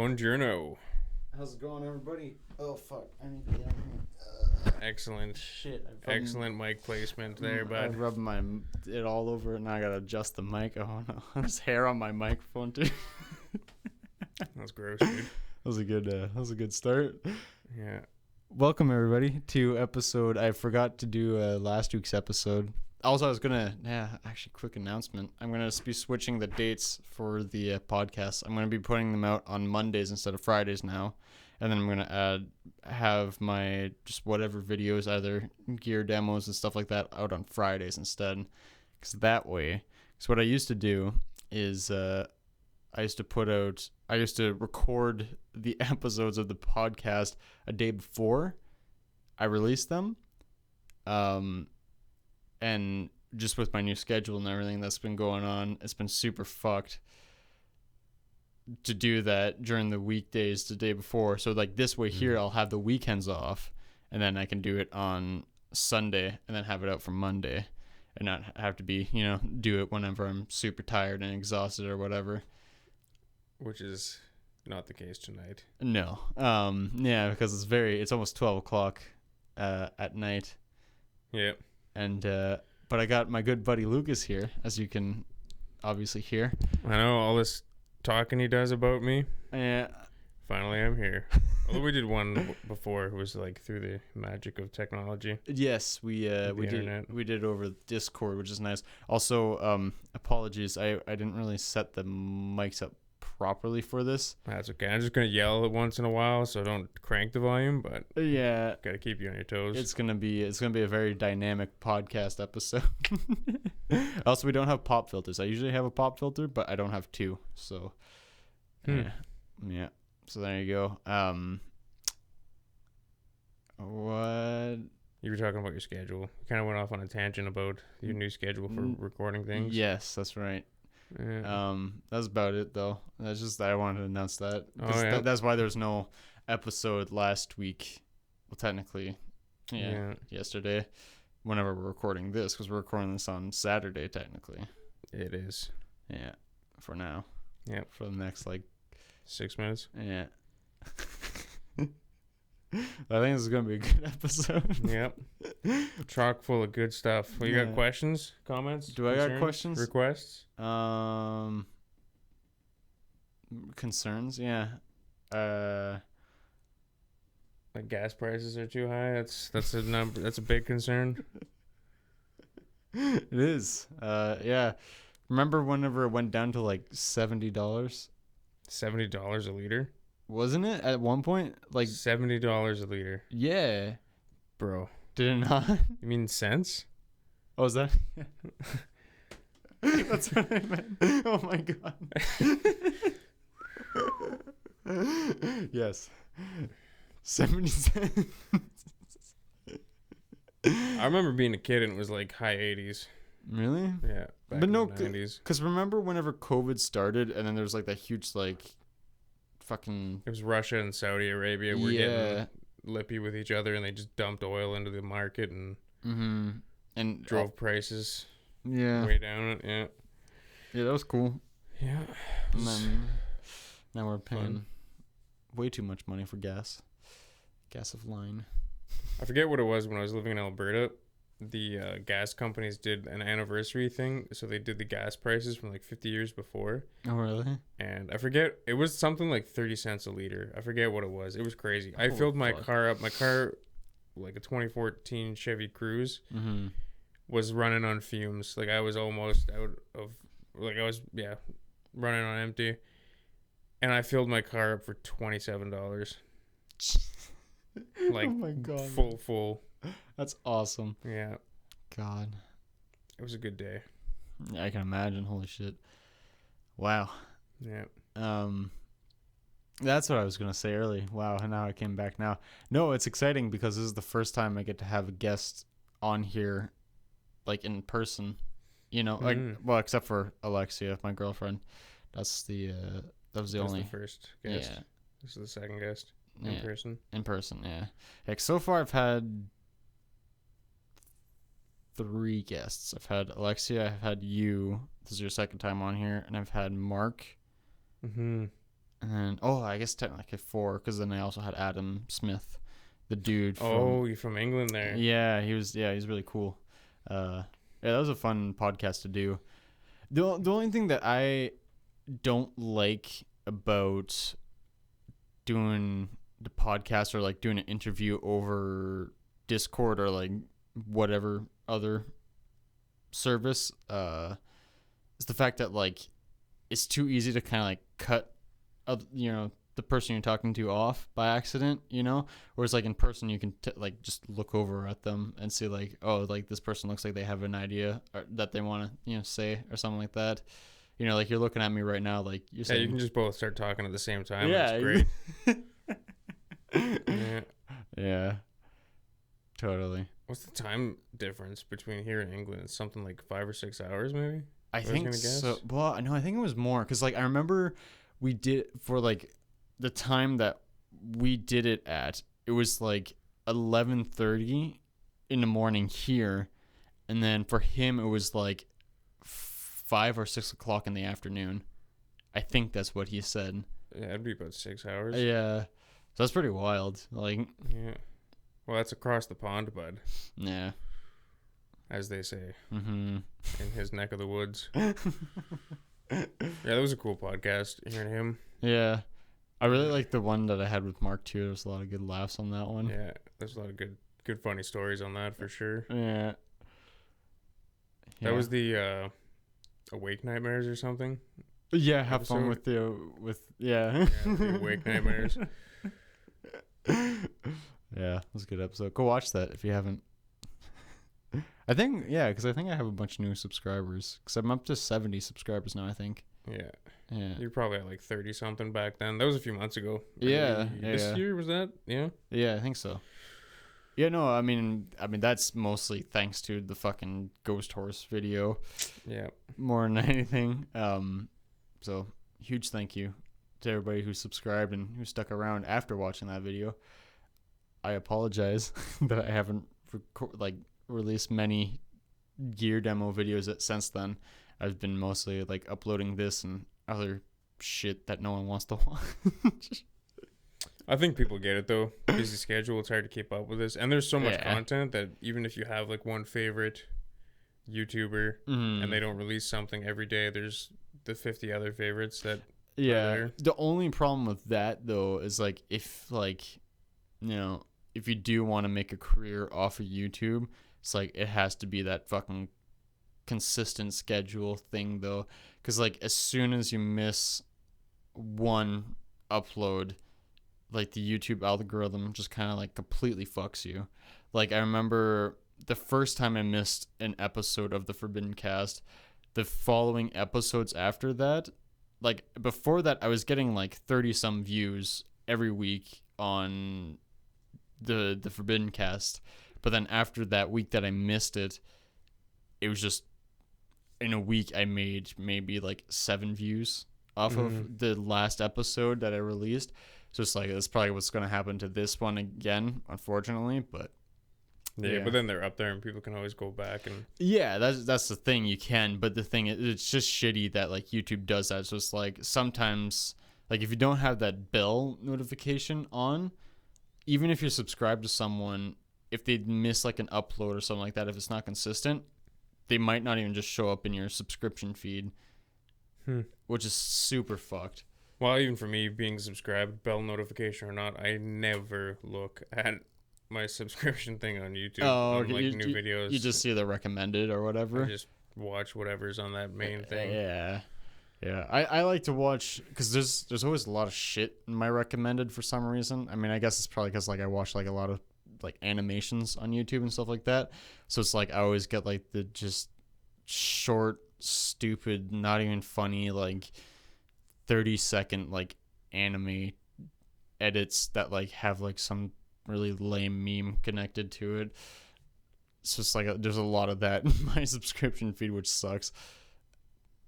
Buongiorno. How's it going, everybody? Oh, fuck. I need to get out here. Excellent. Shit. Excellent mic placement there, I bud. rubbed it all over, and now I gotta adjust the mic. Oh, no. There's hair on my microphone, too. That's gross, dude. That was a good start. Yeah. Welcome, everybody, to episode... I forgot to do last week's episode. Also, I was gonna... actually, quick announcement. I'm gonna be switching the dates for the podcast. I'm gonna be putting them out on Mondays instead of Fridays now. And then I'm gonna have my just whatever videos, either gear demos and stuff like that, out on Fridays instead. Because that way... Because what I used to do is... I used to record the episodes of the podcast a day before I released them. And just with my new schedule and everything that's been going on, it's been super fucked to do that during the weekdays the day before. So like this way here, I'll have the weekends off, and then I can do it on Sunday and then have it out for Monday and not have to be, do it whenever I'm super tired and exhausted or whatever. Which is not the case tonight. No. Because it's almost 12 o'clock at night. Yep. And but I got my good buddy Lucas here, as you can obviously hear. I know all this talking he does about me. Yeah. Finally, I'm here. Although we did one before, it was like through the magic of technology. Yes, we did over Discord, which is nice. Also, apologies, I didn't really set the mics up properly for this. That's okay. I'm just gonna yell once in a while, so don't crank the volume, but yeah, gotta keep you on your toes. It's gonna be a very dynamic podcast episode. Also, we don't have pop filters. I usually have a pop filter, but I don't have two. So yeah. So there you go. What? You were talking about your schedule. You kind of went off on a tangent about your new schedule for recording things. Yes, that's right. Yeah. That's about it, though. That's just I wanted to announce that. Yeah. That's why there's no episode last week. Well, technically, yesterday, whenever we're recording this, because we're recording this on Saturday, technically. It is. Yeah, for now. Yeah. For the next, 6 minutes. Yeah. I think this is going to be a good episode. Yep. Chock full of good stuff. Well, you got questions, comments? Do I got questions? Requests? Concerns, yeah. Like gas prices are too high. That's a number. That's a big concern. It is. Yeah. Remember whenever it went down to $70? $70 a liter? Wasn't it at one point? $70 a liter. Yeah. Bro. Did it not? You mean cents? Oh, is that? That's what I meant. Oh my god. Yes. 70 cents. I remember being a kid and it was high 80s. Really? Yeah. But no, in the 90s. Because remember whenever COVID started and then there was that huge fucking... It was Russia and Saudi Arabia were getting lippy with each other, and they just dumped oil into the market and and drove prices way down. Yeah. Yeah, that was cool. Yeah. And then now we're paying way too much money for gas. Gas of line. I forget what it was when I was living in Alberta. The gas companies did an anniversary thing, so they did the gas prices from 50 years before. Oh, really? And I forget, it was something like 30 cents a liter. I forget what it was. It was crazy. I filled my car up. My car, a 2014 Chevy Cruze, was running on fumes. I was almost out of, running on empty. And I filled my car up for $27. Oh my God. Full. That's awesome. Yeah. God. It was a good day. Yeah, I can imagine. Holy shit. Wow. Yeah. That's what I was going to say earlier. Wow, now I came back now. No, it's exciting because this is the first time I get to have a guest on here, in person. Well, except for Alexia, my girlfriend. That was the only... the first guest. Yeah. This is the second guest. In person? In person, yeah. So far I've had 3 guests. I've had Alexia, I've had you. This is your second time on here. And I've had Mark. Mm-hmm. And then, I guess technically 4, because then I also had Adam Smith, the dude. You're from England there. Yeah, he's really cool. That was a fun podcast to do. The only thing that I don't like about doing the podcast or like doing an interview over Discord or like whatever other service is the fact that like it's too easy to kind of like cut the person you're talking to off by accident, whereas like in person you can like just look over at them and see like, oh, like this person looks like they have an idea that they want to say or something like that. Like you're looking at me right now, like you're saying. Yeah, you can just both start talking at the same time. Yeah, it's great. Yeah, totally. What's the time difference between here and England? It's something like 5 or 6 hours, maybe. I think so. Well, no, I think it was more because like I remember we did for like the time that we did it at. It was like 11:30 in the morning here, and then for him it was like 5 or 6 o'clock in the afternoon. I think that's what he said. Yeah, it'd be about 6 hours. Yeah, so that's pretty wild. Like, yeah. Well, that's across the pond, bud. Yeah. As they say. Mm-hmm. In his neck of the woods. Yeah, that was a cool podcast, hearing him. Yeah. I really like the one that I had with Mark, too. There was a lot of good laughs on that one. Yeah, there's a lot of good funny stories on that, for sure. Yeah. That was the Awake Nightmares or something? Yeah, have fun with the Awake Nightmares. Yeah, it was a good episode. Go watch that if you haven't. I think, because I think I have a bunch of new subscribers. Because I'm up to 70 subscribers now, I think. Yeah. Yeah. You're probably at like 30 something back then. That was a few months ago. Yeah. This year, was that? Yeah. Yeah, I think so. Yeah, no, I mean that's mostly thanks to the fucking ghost horse video. Yeah. More than anything. So huge thank you to everybody who subscribed and who stuck around after watching that video. I apologize that I haven't released many gear demo videos since then. I've been mostly like uploading this and other shit that no one wants to watch. I think people get it though. Busy schedule, it's hard to keep up with this, and there's so much content that even if you have like one favorite YouTuber and they don't release something every day, there's the 50 other favorites that are there. The only problem with that though is like if you do want to make a career off of YouTube, it's like it has to be that fucking consistent schedule thing though, because like as soon as you miss one upload, like the YouTube algorithm just kind of like completely fucks you. Like I remember the first time I missed an episode of the ForbiddenCast, the following episodes after that, like before that I was getting like 30 some views every week on the ForbiddenCast, but then after that week that I missed it, it was just in a week I made maybe like 7 views off of the last episode that I released. So it's like that's probably what's going to happen to this one again, unfortunately, but yeah, but then they're up there and people can always go back and that's the thing, you can, but the thing is it's just shitty that like YouTube does that. So it's like sometimes like if you don't have that bell notification on, even if you're subscribed to someone, if they miss like an upload or something like that, if it's not consistent, they might not even just show up in your subscription feed, which is super fucked. Well, even for me, being subscribed, bell notification or not, I never look at my subscription thing on YouTube. Oh, on, like new videos. You just see the recommended or whatever. I just watch whatever's on that main thing. Yeah. I like to watch because there's always a lot of shit in my recommended for some reason. I mean, I guess it's probably because like I watch like a lot of like animations on YouTube and stuff like that. So it's like I always get like the just short, stupid, not even funny like 30-second like anime edits that like have like some really lame meme connected to it. It's just like there's a lot of that in my subscription feed, which sucks.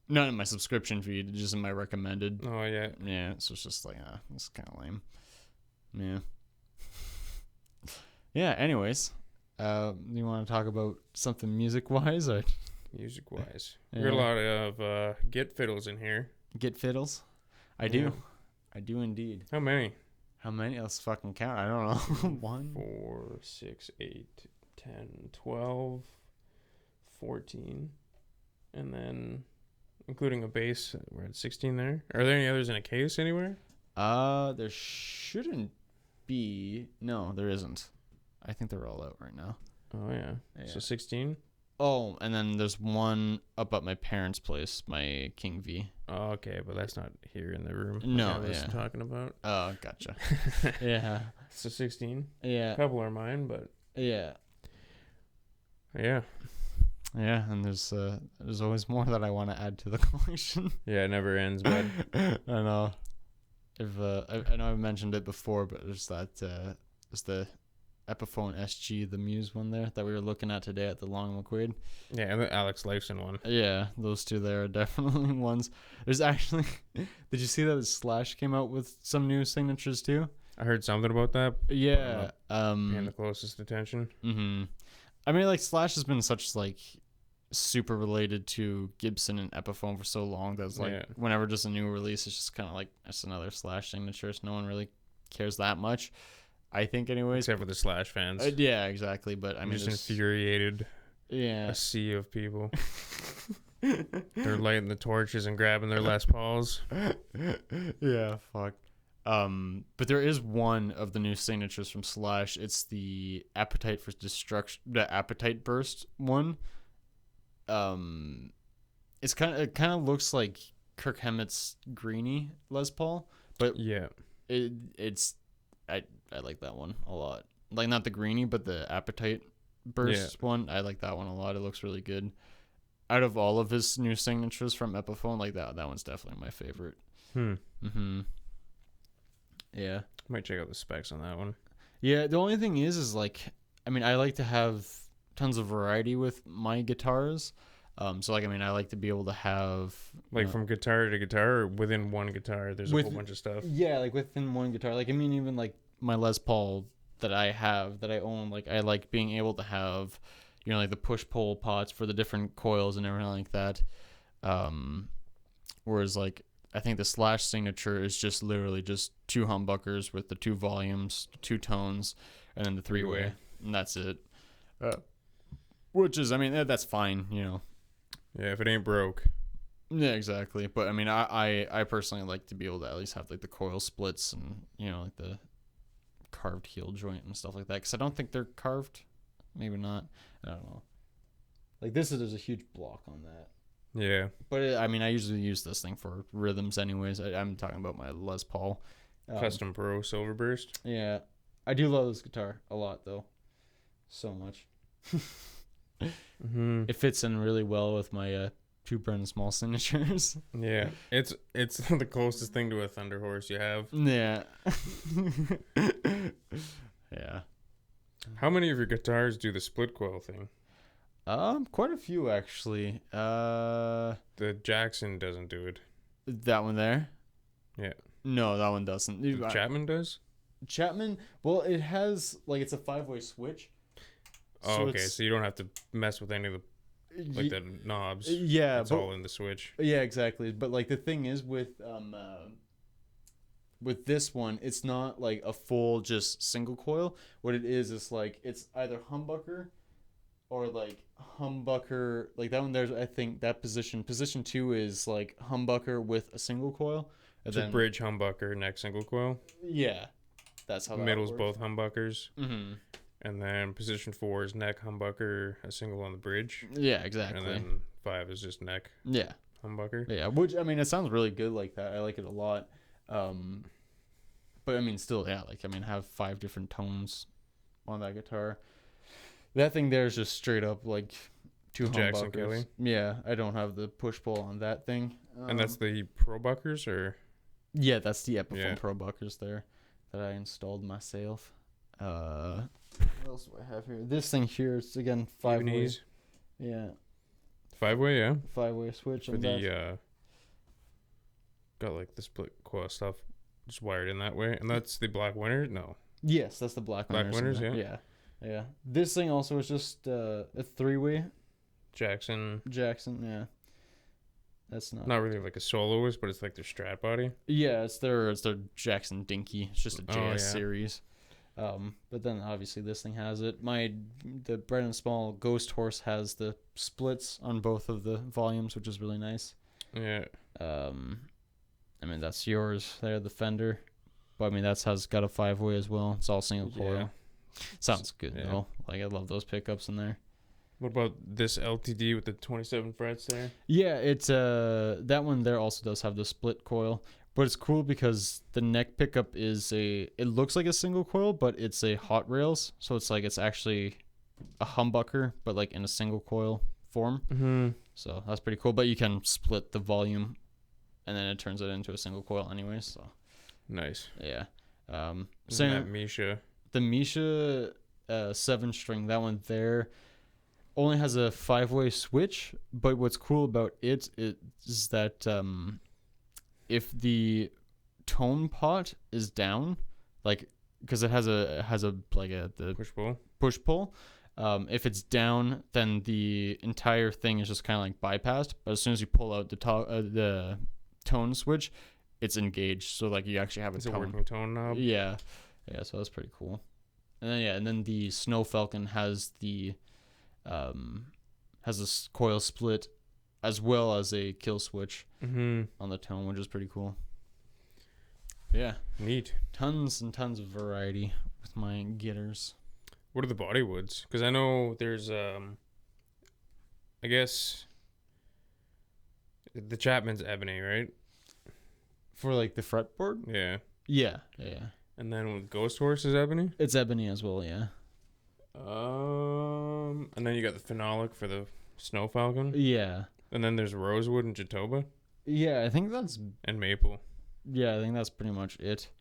Not in my subscription feed, just in my recommended. Oh yeah. Yeah, so it's just like it's kind of lame. Yeah. Yeah, anyways, you want to talk about something music wise or music wise? We got a lot of Get Fiddles in here. Get Fiddles? I do. I do indeed. How many? How many? Let's fucking count. I don't know. 1, 4, 6, 8, 10, 12, 14. And then, including a base, we're at 16 there. Are there any others in a case anywhere? There shouldn't be. No, there isn't. I think they're all out right now. Oh, yeah. So 16? Oh, and then there's one up at my parents' place, my King V. Oh, okay, but that's not here in the room. No, I was talking about. Oh, gotcha. Yeah. So 16? Yeah. A couple are mine, but... Yeah. Yeah. Yeah, and there's always more that I want to add to the collection. Yeah, it never ends, bud. I know. I know I've mentioned it before, but there's the Epiphone SG, the Muse one there that we were looking at today at the Long McQuaid. Yeah, and the Alex Lifeson one. Yeah, those two there are definitely ones. There's actually, did you see that Slash came out with some new signatures too? I heard something about that. Yeah. Paying the closest attention. Mm-hmm. I mean, like, Slash has been such, like, super related to Gibson and Epiphone for so long that it's like, whenever just a new release, it's just kind of like, it's another Slash signature, so no one really cares that much. I think, anyways. Except for the Slash fans. Yeah, exactly. But I mean, just infuriated. Yeah. A sea of people. They're lighting the torches and grabbing their Les Pauls. Yeah, fuck. But there is one of the new signatures from Slash. It's the Appetite for Destruction, the Appetite Burst one. It kind of looks like Kirk Hammett's Greenie Les Paul, but yeah, I like that one a lot. Like, not the Greenie, but the Appetite Burst one. I like that one a lot. It looks really good. Out of all of his new signatures from Epiphone, like that one's definitely my favorite. Yeah. Might check out the specs on that one. Yeah, the only thing is like, I mean, I like to have tons of variety with my guitars. So, like, I mean, I like to be able to have... Like, from guitar to guitar, or within one guitar, there's a whole bunch of stuff? Yeah, like, within one guitar. Like, I mean, even, like, my Les Paul that I own, like, I like being able to have, you know, like, the push-pull pots for the different coils and everything like that. Whereas, like, I think the Slash signature is just literally just 2 humbuckers with the 2 volumes, 2 tones, and then the 3-way. And that's it. Which is, I mean, that's fine, you know. Yeah, if it ain't broke. Yeah, exactly. But I mean, I personally like to be able to at least have like the coil splits and, you know, like the carved heel joint and stuff like that. Because I don't think they're carved. Maybe not. I don't know. Like, there's a huge block on that. Yeah. But I mean, I usually use this thing for rhythms anyways. I'm talking about my Les Paul. Custom Pro Silver Burst. Yeah. I do love this guitar a lot, though. So much. It fits in really well with my 2 Brennan Small signatures. Yeah. It's the closest thing to a Thunder Horse you have. Yeah. Yeah. How many of your guitars do the split coil thing? Quite a few actually. The Jackson doesn't do it. That one there? Yeah. No, that one doesn't. The Chapman does? Chapman, well, it has, like, it's a 5-way switch. Oh, so okay. So you don't have to mess with any of the knobs. Yeah, it's all in the switch. Yeah, exactly. But, like, the thing is with this one, it's not like a full just single coil. What it is like it's either humbucker or like humbucker. Like that one there's, I think that position 2 is like humbucker with a single coil. It's a bridge humbucker, neck single coil. Yeah, that's how. Middle's both humbuckers. Mm-hmm. And then position 4 is neck humbucker, a single on the bridge. Yeah, exactly. And then 5 is just neck. Yeah. Humbucker. Yeah, which, I mean, it sounds really good like that. I like it a lot. But I mean, still, yeah, like, I mean, have 5 different tones on that guitar. That thing there is just straight up like 2 Jackson humbuckers. Kelly. Yeah, I don't have the push pull on that thing. And that's the Pro Buckers, or? Yeah, that's the Epiphone Pro Buckers there that I installed myself. What else do I have here? This thing here is, again, 5-way. Yeah. 5-way, yeah. 5-way switch. For the got like the split coil stuff just wired in that way, and that's the Black Winter. No. Yes, that's the Black Winners. Yeah. Yeah. This thing also is just a 3-way. Jackson. Yeah. That's not really like a soloist, but it's like their Strat body. Yeah, it's their Jackson Dinky. It's just a JS series. But then obviously this thing has it. The Bread and Small Ghost Horse has the splits on both of the volumes, which is really nice. Yeah. I mean, that's yours there, the Fender. But I mean, has got a 5-way as well. It's all single coil. Sounds good though. Like, I love those pickups in there. What about this LTD with the 27 frets there? Yeah, it's that one there also does have the split coil, but it's cool because the neck pickup it looks like a single coil, but it's a hot rails, so it's actually a humbucker, but like in a single coil form. Mm-hmm. So that's pretty cool. But you can split the volume, and then it turns it into a single coil anyway. So nice. Yeah. Same that Misha. The Misha 7-string, that one there only has a 5-way switch, but what's cool about it is that if the tone pot is down, like, because it has the push pull, if it's down, then the entire thing is just kind of like bypassed. But as soon as you pull out the tone switch, it's engaged. So like you actually have a working tone knob. Yeah. So that's pretty cool. And then the Snow Falcon has a coil split as well as a kill switch on the tone, which is pretty cool. Yeah. Neat. Tons and tons of variety with my getters. What are the body woods? Because I know there's, I guess, the Chapman's ebony, right? For like the fretboard? Yeah. Yeah. And then with Ghost Horse is ebony? It's ebony as well, yeah. And then you got the phenolic for the Snow Falcon. Yeah. And then there's rosewood and Jatoba. Yeah, I think that's... And maple. Yeah, I think that's pretty much it.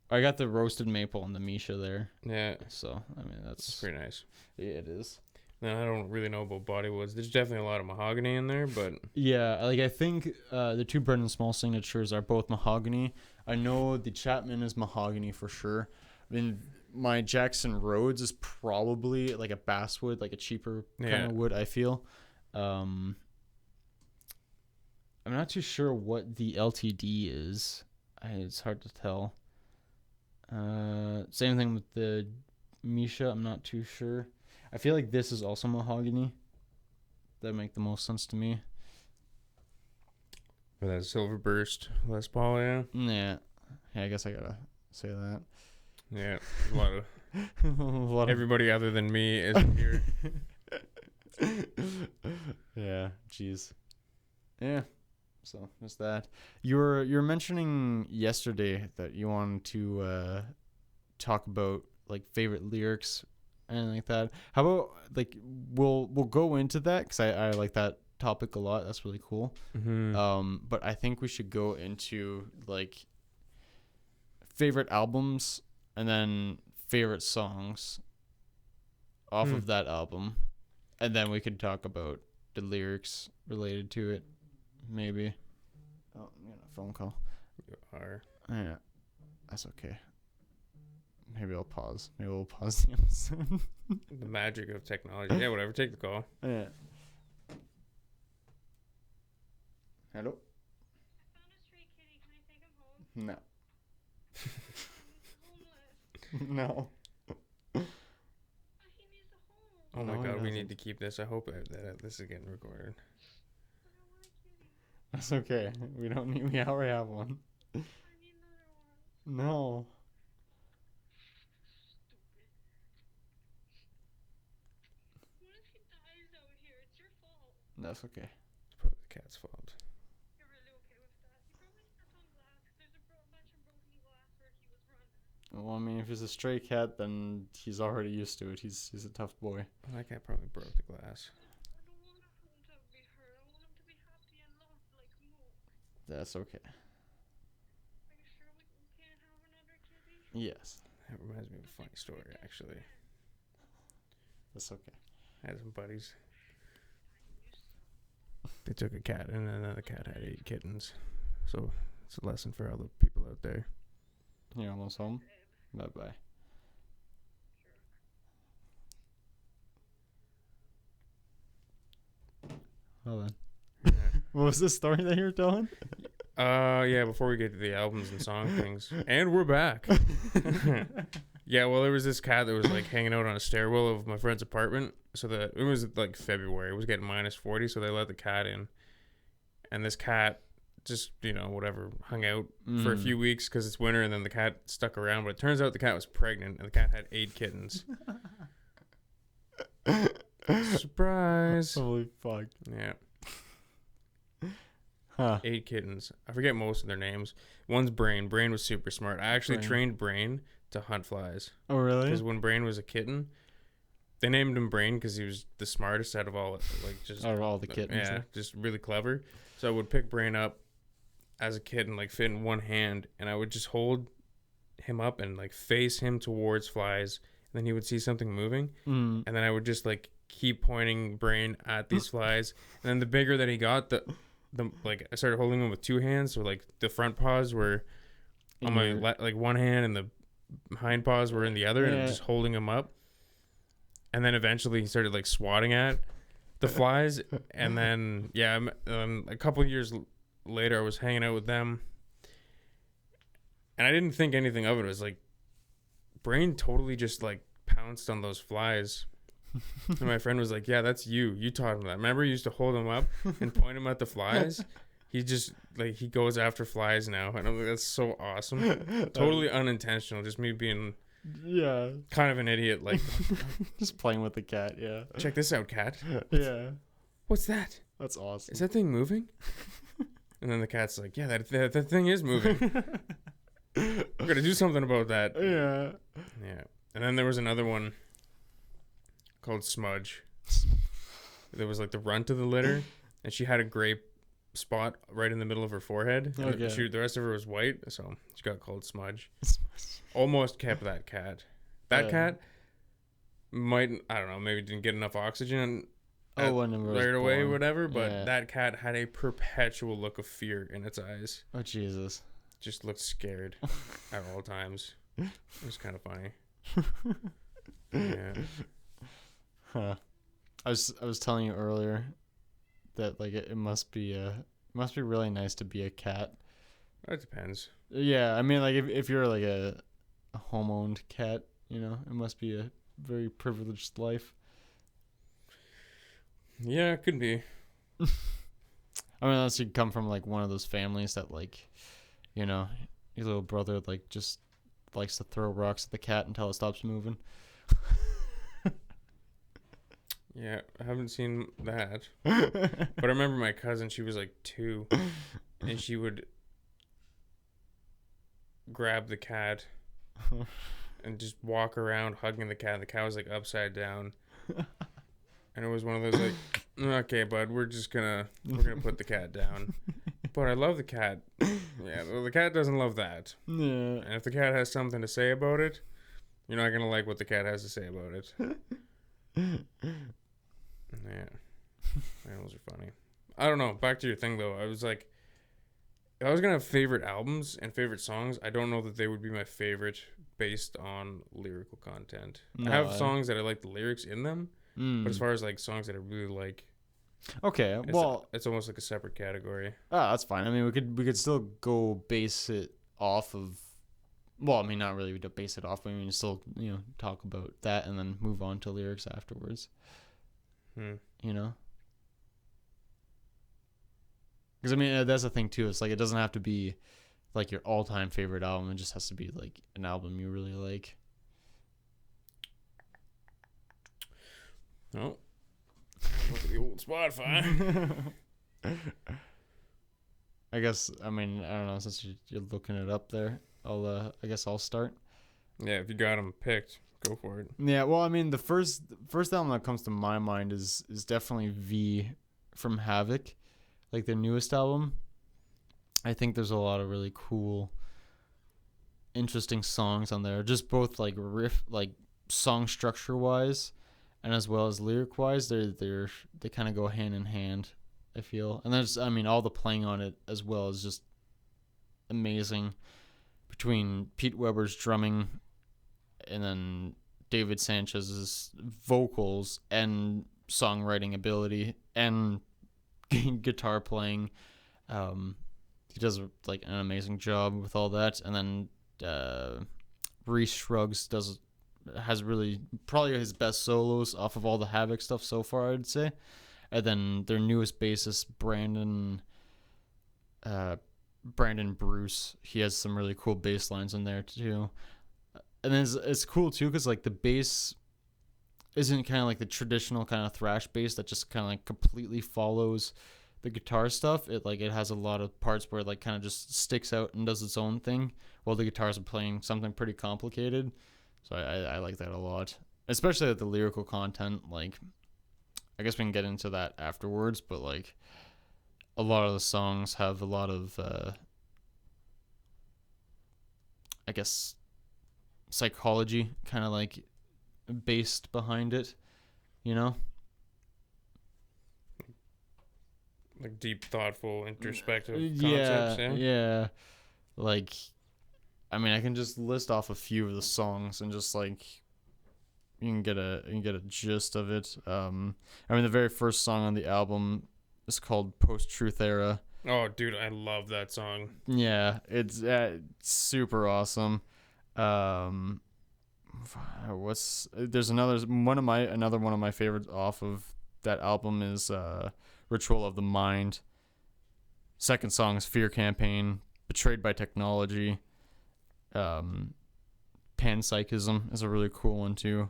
I got the roasted maple and the Misha there. Yeah. So, I mean, that's pretty nice. Yeah, it is. Now, I don't really know about body woods. There's definitely a lot of mahogany in there, but... Yeah, like, I think the two Bread and Small signatures are both mahogany. I know the Chapman is mahogany for sure. I mean, my Jackson Rhodes is probably like a basswood, like a cheaper kind of wood, I feel. I'm not too sure what the LTD is. It's hard to tell. Same thing with the Misha. I'm not too sure. I feel like this is also mahogany. That make the most sense to me. For that Silver Burst Les Paul, yeah. Yeah, I guess I gotta say that. Yeah, a lot of everybody other than me is here. Yeah, jeez. Yeah. So there's that. You were mentioning yesterday that you wanted to talk about like favorite lyrics and like that. How about like we'll go into that because I like that topic a lot. That's really cool. Mm-hmm. But I think we should go into like favorite albums and then favorite songs off of that album, and then we could talk about the lyrics related to it. Maybe. Oh, I'm getting a phone call. You are. Yeah, that's okay. Maybe I'll pause. Maybe we'll pause the episode. The magic of technology. Yeah, whatever. Take the call. Yeah. Hello? I found a stray kitty. Can I take him home? No. No. He needs a home. Oh my No, god, we doesn't. need to keep this. I hope that this is getting recorded. But I want a kitty. That's okay. We don't need. We already have one. I need another one. No. Stupid. What if he dies out here? It's your fault. That's okay. It's probably the cat's fault. You're really okay with that? He probably stepped on glass because there's a bunch of broken glass where he was running. Well, I mean, if he's a stray cat, then he's already used to it. He's a tough boy. Well, that cat probably broke the glass. I don't want him to be hurt. I want him to be happy and loved like Mook. That's okay. Are you sure we can't have another kitty? Yes. That reminds me of a funny story, actually. That's okay. I had some buddies. They took a cat, and then another cat had 8 kittens. So it's a lesson for all the people out there. You're almost home? Bye-bye. Well then. Yeah. What was the story that you were telling? Yeah, before we get to the albums and song things. And we're back. Yeah, well, there was this cat that was like hanging out on a stairwell of my friend's apartment. So it was like February. It was getting -40, so they let the cat in. And this cat just, whatever, hung out for a few weeks because it's winter, and then the cat stuck around. But it turns out the cat was pregnant, and the cat had 8 kittens. Surprise. Holy fuck. Yeah. Huh. 8 kittens. I forget most of their names. One's Brain. Brain was super smart. I actually trained Brain to hunt flies. Oh, really? Because when Brain was a kitten, they named him Brain because he was the smartest out of all, just out of all the kittens. Yeah, just really clever. So I would pick Brain up as a kid and like fit in one hand, and I would just hold him up and like face him towards flies. And then he would see something moving, and then I would just like keep pointing Brain at these flies. And then the bigger that he got, the like I started holding him with 2 hands, so like the front paws were on my like one hand, and the hind paws were in the other, and just holding him up. And then eventually he started like swatting at the flies, and then a couple of years later I was hanging out with them, and I didn't think anything of it. It was like Brain totally just like pounced on those flies. And my friend was like, yeah, that's you taught him that. Remember, you used to hold him up and point him at the flies? He just like he goes after flies now, and I'm like, that's so awesome. Totally unintentional, just me being kind of an idiot, like just playing with the cat. Check this out, cat. Yeah, what's that? That's awesome. Is that thing moving? And then the cat's like, yeah, that thing is moving. We're gonna do something about that. Yeah. And then there was another one called Smudge. There was like the runt of the litter, and she had a gray spot right in the middle of her forehead. The rest of her was white, so she got called Smudge. Almost kept that cat. That cat might, I don't know, maybe didn't get enough oxygen right away or whatever, but that cat had a perpetual look of fear in its eyes. Oh, Jesus. Just looked scared at all times. It was kind of funny. Yeah. Huh. I was telling you earlier that like it must be really nice to be a cat. It depends. Yeah, I mean like if you're like a home-owned cat, it must be a very privileged life. Yeah, it could be. I mean, unless you come from like one of those families that like, your little brother like just likes to throw rocks at the cat until it stops moving. Yeah, I haven't seen that. But I remember my cousin, she was like 2, and she would grab the cat and just walk around hugging the cat. The cat was like upside down. And it was one of those like, okay, bud, we're gonna put the cat down. But I love the cat. Yeah, well, the cat doesn't love that. Yeah. And if the cat has something to say about it, you're not gonna like what the cat has to say about it. Yeah. Animals are funny. I don't know. Back to your thing though. I was like, if I was gonna have favorite albums and favorite songs, I don't know that they would be my favorite based on lyrical content. I have songs that I like the lyrics in them, but as far as like songs that I really like, okay, it's almost like a separate category. That's fine. I mean, we could still go base it off of. Well, I mean, not really base it off, but I mean, still talk about that and then move on to lyrics afterwards. Because I mean, that's the thing too. It's like it doesn't have to be like your all-time favorite album. It just has to be like an album you really like. Oh, look at the old Spotify. I guess. I mean, I don't know. Since you're looking it up there, I guess I'll start. Yeah, if you got them picked, go for it. Yeah. Well, I mean, the first album that comes to my mind is definitely V from Havoc, like their newest album. I think there's a lot of really cool, interesting songs on there. Just both like song structure wise, and as well as lyric wise, they kind of go hand in hand, I feel. And there's, I mean, all the playing on it as well is just amazing. Between Pete Weber's drumming and then David Sanchez's vocals and songwriting ability and guitar playing. He does like an amazing job with all that. And then Reese Shrugs has really probably his best solos off of all the Havoc stuff so far, I'd say. And then their newest bassist, Brandon Bruce, he has some really cool bass lines in there too. And then it's cool too because like the bass isn't kind of like the traditional kind of thrash bass that just kind of like completely follows the guitar stuff. It has a lot of parts where it like kind of just sticks out and does its own thing while the guitars are playing something pretty complicated. So I like that a lot, especially with the lyrical content. Like, I guess we can get into that afterwards, but like a lot of the songs have a lot of I guess psychology kind of like based behind it, you know? Like deep, thoughtful, introspective Yeah, concepts. yeah. Like, I mean, I can just list off a few of the songs and just like you can get a gist of it. I mean, the very first song on the album is called Post Truth Era. Oh, dude, I love that song. Yeah, it's super awesome. There's another one of my favorites off of that album is Ritual of the Mind. Second song is Fear Campaign. Betrayed by Technology. Panpsychism is a really cool one too.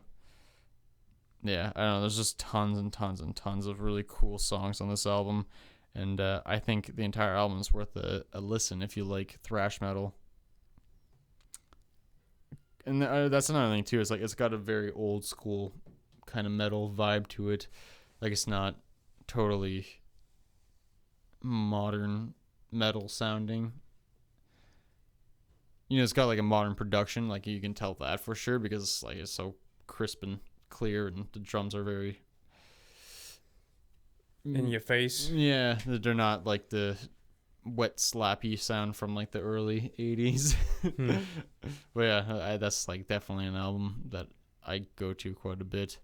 Yeah, I don't know. There's just tons and tons and tons of really cool songs on this album, and I think the entire album is worth a listen if you like thrash metal. And that's another thing too. It's like it's got a very old school kind of metal vibe to it. Like it's not totally modern metal sounding. You know, it's got like a modern production. Like you can tell that for sure because like it's so crisp and clear, and the drums are very in your face. Yeah, they're not like the wet slappy sound from like the early 80s. But yeah, that's like definitely an album that I go to quite a bit.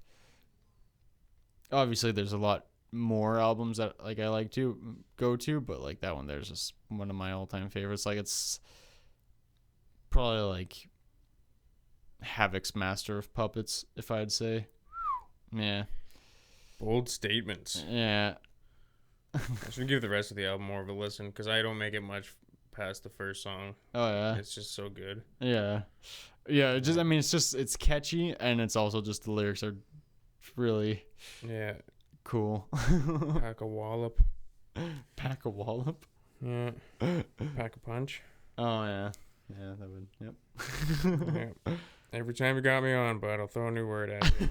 Obviously there's a lot more albums that like I like to go to, but like that one there's just one of my all-time favorites. Like it's probably like Havoc's Master of Puppets, if I'd say. Yeah. Bold statements. Yeah. I should give the rest of the album more of a listen because I don't make it much past the first song. Oh yeah. It's just so good. Yeah. Yeah, it's catchy, and it's also just the lyrics are really cool. Pack a wallop. Pack a wallop? Yeah. Pack a punch. Oh yeah. Yeah, that would. Yep. Yeah. Every time you got me on, bud, I'll throw a new word at you.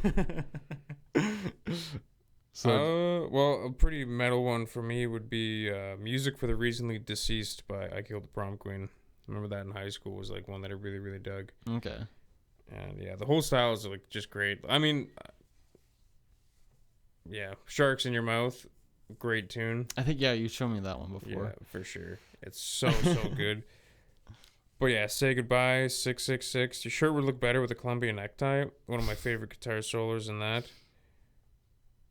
Well, a pretty metal one for me would be Music for the Recently Deceased by I Killed the Prom Queen. Remember that in high school was like one that I really, really dug. Okay. And yeah, the whole style is like just great. I mean, yeah, Sharks in Your Mouth, great tune. I think, yeah, you showed me that one before. Yeah, for sure. It's so good. But yeah, Say Goodbye, 666. Your shirt would look better with a Columbia necktie. One of my favorite guitar solos in that.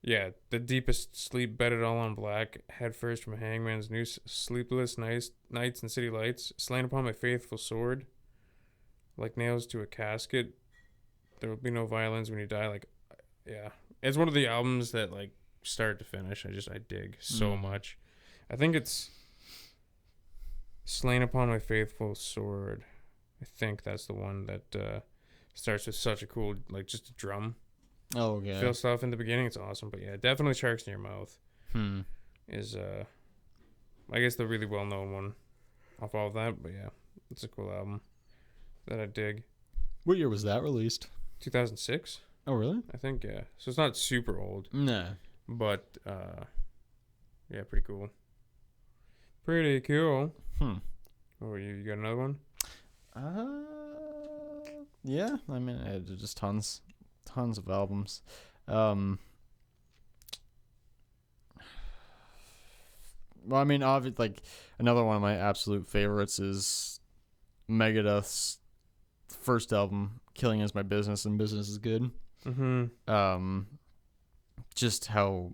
Yeah, The Deepest Sleep, Bet It All on Black, Head First from Hangman's Noose, Sleepless Nights and City Lights, Slain Upon My Faithful Sword, Like Nails to a Casket, There Will Be No Violins When You Die. Like, yeah, it's one of the albums that like start to finish I dig so much. I think it's Slain Upon My Faithful Sword. I think that's the one that starts with such a cool, like, just a drum. Oh, yeah. Feel stuff in the beginning. It's awesome. But yeah, definitely Sharks in Your Mouth is, I guess, the really well-known one off all of that. But yeah, it's a cool album that I dig. What year was that released? 2006. Oh, really? I think, yeah. So it's not super old. No. But, yeah, pretty cool. Pretty cool. Oh, you got another one? Yeah. I mean, there's just tons of albums. Well, I mean, obviously, like another one of my absolute favorites is Megadeth's first album, "Killing Is My Business and Business Is Good." Mm-hmm. Just how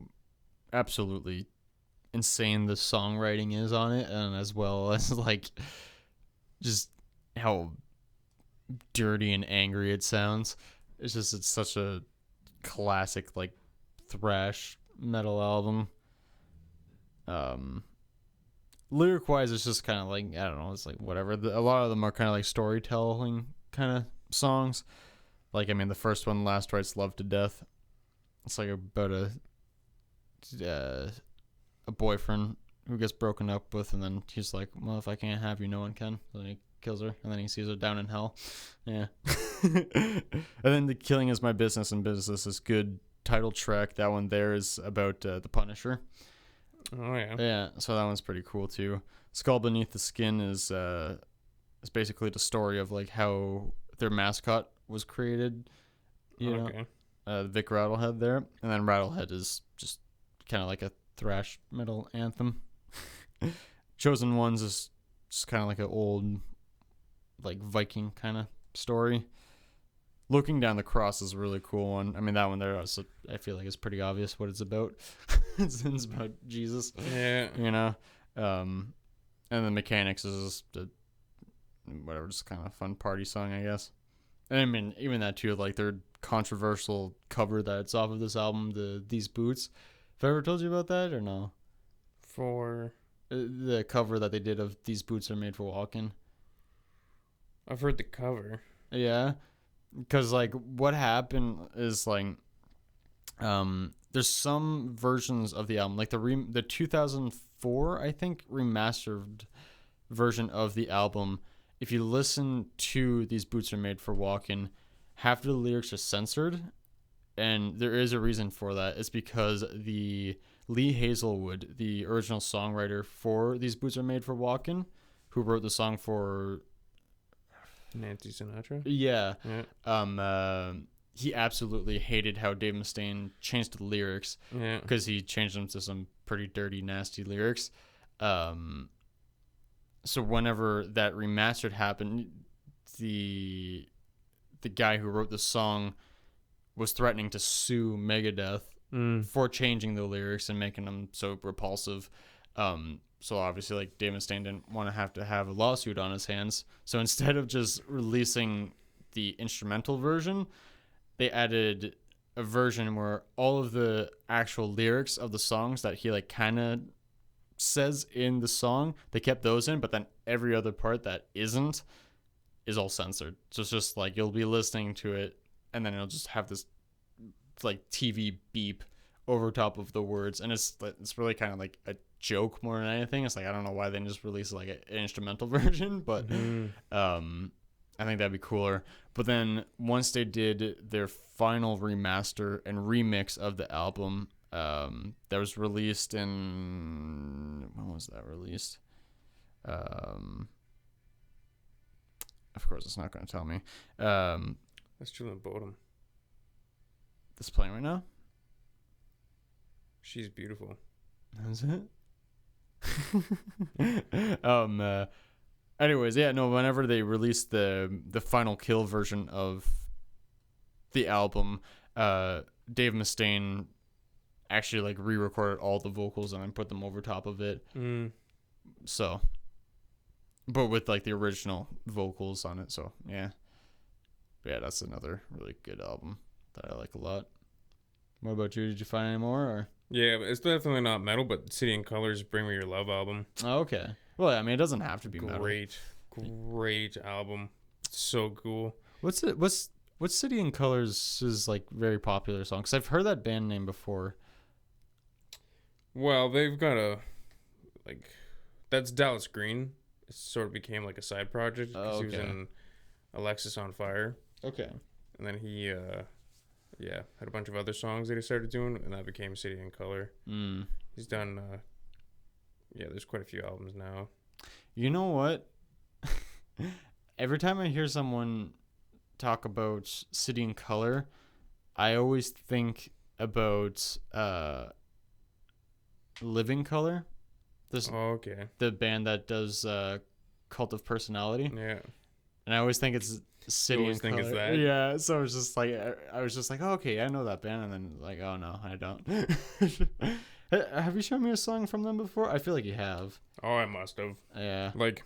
absolutely insane the songwriting is on it, and as well as like just how dirty and angry it sounds. It's such a classic like thrash metal album. Lyric wise, it's just kind of like, I don't know, it's like whatever. A lot of them are kind of like storytelling kind of songs. Like, I mean, the first one, Last Rites Love to Death, it's like about a boyfriend who gets broken up with, and then he's like, well, if I can't have you, no one can. Then he kills her, and then he sees her down in hell. Yeah. And then The Killing Is My Business, and Business is Good title track. That one there is about the Punisher. Oh, yeah. Yeah, so that one's pretty cool, too. Skull Beneath the Skin is basically the story of, like, how their mascot was created, you know, Vic Rattlehead there. And then Rattlehead is just kind of like a thrash metal anthem. Chosen Ones is just kind of like an old, like, Viking kind of story. Looking Down the Cross is a really cool one. I mean, that one there, also, I feel like it's pretty obvious what it's about. It's about Jesus. Yeah. You know? And then Mechanics is just just kind of fun party song, I guess. And I mean, even that too, like their controversial cover that's off of this album, These Boots. Have I ever told you about that or no? For the cover that they did of These Boots Are Made for Walking. I've heard the cover. Yeah. Because, like, what happened is, like, there's some versions of the album, like the 2004, I think, remastered version of the album. If you listen to These Boots Are Made for Walking, half of the lyrics are censored, and there is a reason for that. It's because the Lee Hazelwood, the original songwriter for These Boots Are Made for Walking, who wrote the song for Nancy Sinatra? Yeah. He absolutely hated how Dave Mustaine changed the lyrics. Yeah. Because he changed them to some pretty dirty, nasty lyrics. So whenever that remastered happened, the guy who wrote the song was threatening to sue Megadeth for changing the lyrics and making them so repulsive. So obviously, like, Dave Mustaine didn't want to have a lawsuit on his hands. So instead of just releasing the instrumental version, they added a version where all of the actual lyrics of the songs that he, like, kind of says in the song, they kept those in, but then every other part that isn't is all censored. So it's just, like, you'll be listening to it, and then it'll just have this, like, TV beep over top of the words, and it's really kind of like a joke more than anything. It's like, I don't know why they didn't just release like an instrumental version, but I think that'd be cooler. But then once they did their final remaster and remix of the album, that was released in, when was that released? Of course it's not going to tell me. That's Julian Bodum. This playing right now? She's beautiful. Is it? Anyways, yeah, no, whenever they released the Final Kill version of the album, Dave Mustaine actually, like, re-recorded all the vocals and then put them over top of it. So, but with, like, the original vocals on it. So yeah, that's another really good album that I like a lot. What about you? Did you find any more? Or? Yeah, but it's definitely not metal, but City and Colors, Bring Me Your Love album. Oh, okay. Well, I mean, it doesn't have to be metal. Great album. It's so cool. What's City and Colors is, like, very popular song? Because I've heard that band name before. Well, they've got that's Dallas Green. It sort of became like a side project because he was in Alexis on Fire. Okay. And then he had a bunch of other songs that he started doing, and that became City and Color. He's done there's quite a few albums now. You know what? Every time I hear someone talk about City and Color, I always think about Living Color. The band that does Cult of Personality. Yeah. And I always think it's City and Color. It's that. Yeah, so I was just like, oh, okay, I know that band, and then like, oh no, I don't. Have you shown me a song from them before? I feel like you have. Oh, I must have. Yeah. Like,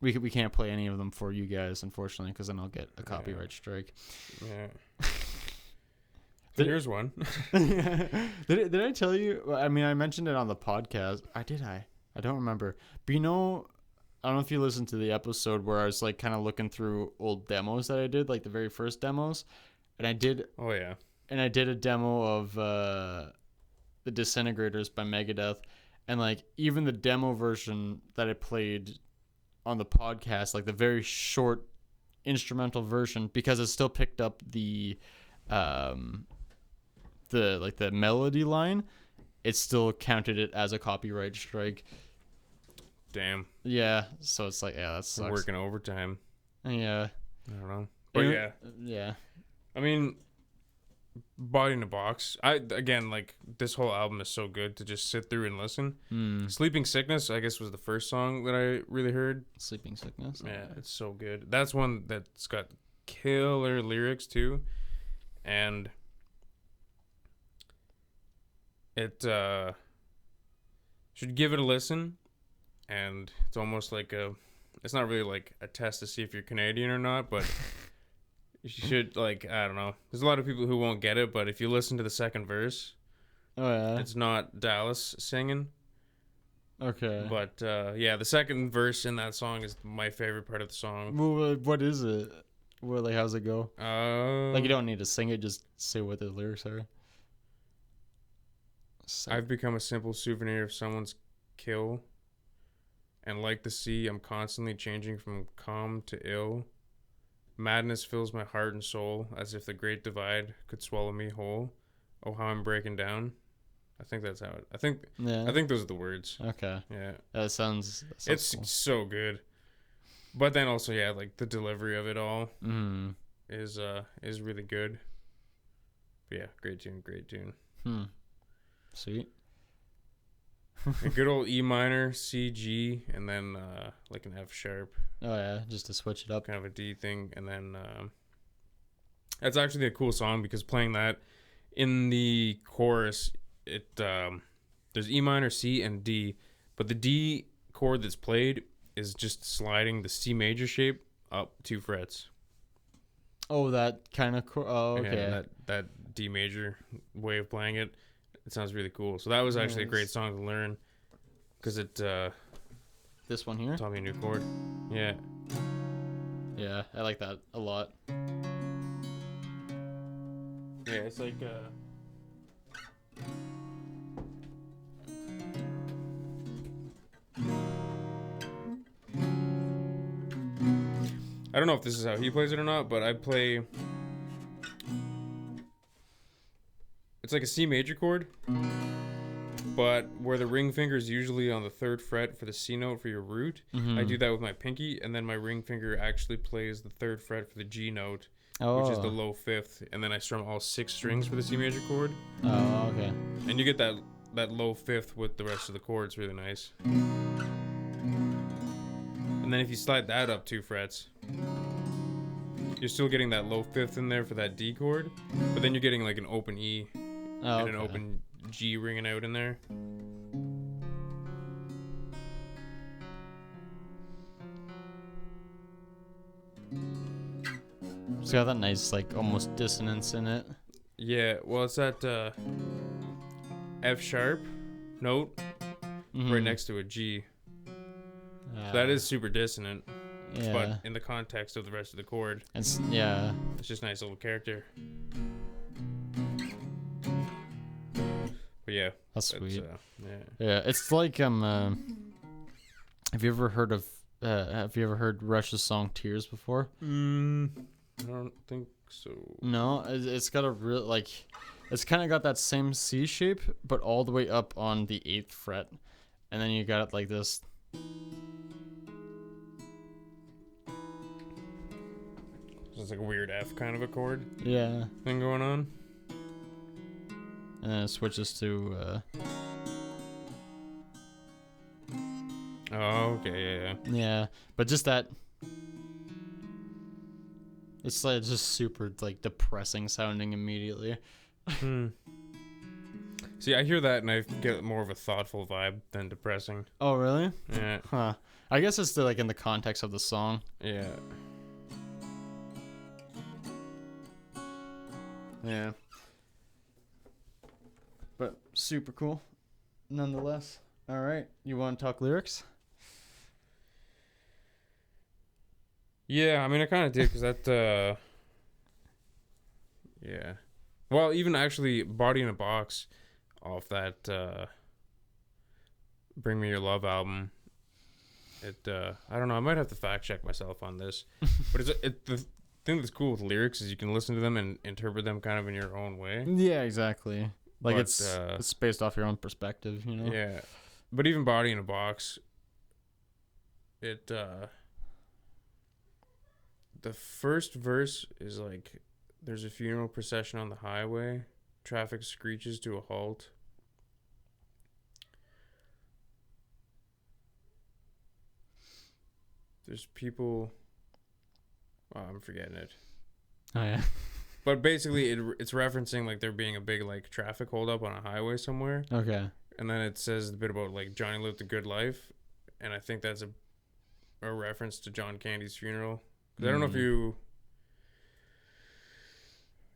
we can't play any of them for you guys, unfortunately, because then I'll get a copyright strike. Yeah. Here's one. Did I tell you? I mean, I mentioned it on the podcast. I don't remember. But you know, I don't know if you listened to the episode where I was like kind of looking through old demos that I did, like the very first demos, and I did. Oh yeah. And I did a demo of the Disintegrators by Megadeth, and like even the demo version that I played on the podcast, like the very short instrumental version, because it still picked up the melody line, it still counted it as a copyright strike. Damn. Yeah, so it's like, yeah, that sucks. Working overtime. Yeah. I don't know. But yeah. Yeah. I mean, Body in a Box. Like, this whole album is so good to just sit through and listen. Sleeping Sickness, I guess, was the first song that I really heard. Sleeping Sickness? Yeah, it's so good. That's one that's got killer lyrics, too. And it should give it a listen. And it's almost like it's not really like a test to see if you're Canadian or not, but you should, like, I don't know. There's a lot of people who won't get it, but if you listen to the second verse, it's not Dallas singing. Okay. But yeah, the second verse in that song is my favorite part of the song. Well, what is it? Well, like, how's it go? Like, you don't need to sing it, just say what the lyrics are. I've become a simple souvenir of someone's kill. And like the sea, I'm constantly changing from calm to ill. Madness fills my heart and soul, as if the great divide could swallow me whole. Oh, how I'm breaking down. I think that's how it... I think those are the words. Okay. Yeah. That sounds it's cool. So good. But then also, yeah, like the delivery of it all is really good. But yeah, great tune. Sweet. A good old E minor, C, G, and then like an F sharp. Oh yeah, just to switch it up. Kind of a D thing, and then that's actually a cool song because playing that in the chorus, it there's E minor, C, and D, but the D chord that's played is just sliding the C major shape up 2 frets. Oh, that kind of oh, okay. Yeah, that D major way of playing it. It sounds really cool. So that was actually a great song to learn because it this one here taught me a new chord. Yeah. Yeah, I like that a lot. Yeah, it's like I don't know if this is how he plays it or not, but I play... It's like a C major chord, but where the ring finger is usually on the 3rd fret for the C note for your root, I do that with my pinky, and then my ring finger actually plays the 3rd fret for the G note, which is the low 5th, and then I strum all 6 strings for the C major chord. Oh, okay. And you get that low 5th with the rest of the chords, really nice. And then if you slide that up 2 frets, you're still getting that low 5th in there for that D chord, but then you're getting like an open E and an open G ringing out in there. It's got that nice, like, almost dissonance in it. Yeah, well, it's that F sharp note right next to a G. So that is super dissonant, but in the context of the rest of the chord, it's just nice little character. But yeah, that's sweet. Yeah, it's like have you ever heard Rush's song Tears before? I don't think so. No, it's got a real, like, it's kind of got that same C shape, but all the way up on the 8th fret, and then you got it like this. So it's like a weird F kind of a chord. Yeah. Thing going on. And then it switches to. Oh, okay, yeah. Yeah, but just that. It's like just super like depressing sounding immediately. See, I hear that and I get more of a thoughtful vibe than depressing. Oh, really? Yeah. Huh. I guess it's like in the context of the song. Yeah. Yeah. But super cool, nonetheless. All right, you want to talk lyrics? Yeah, I mean, I kind of did because that. Yeah. Well, even actually, Body in a Box, off that "Bring Me Your Love" album. It. I don't know. I might have to fact check myself on this, but the thing that's cool with lyrics is you can listen to them and interpret them kind of in your own way. Yeah, exactly. Like But, it's based off your own perspective, you know. Yeah, but even "Body in a Box," it. The first verse is like, there's a funeral procession on the highway. Traffic screeches to a halt. There's people. Oh, I'm forgetting it. Oh yeah. But basically, it's referencing like there being a big like traffic holdup on a highway somewhere. Okay. And then it says a bit about like Johnny lived a good life, and I think that's a reference to John Candy's funeral. 'Cause I don't know if you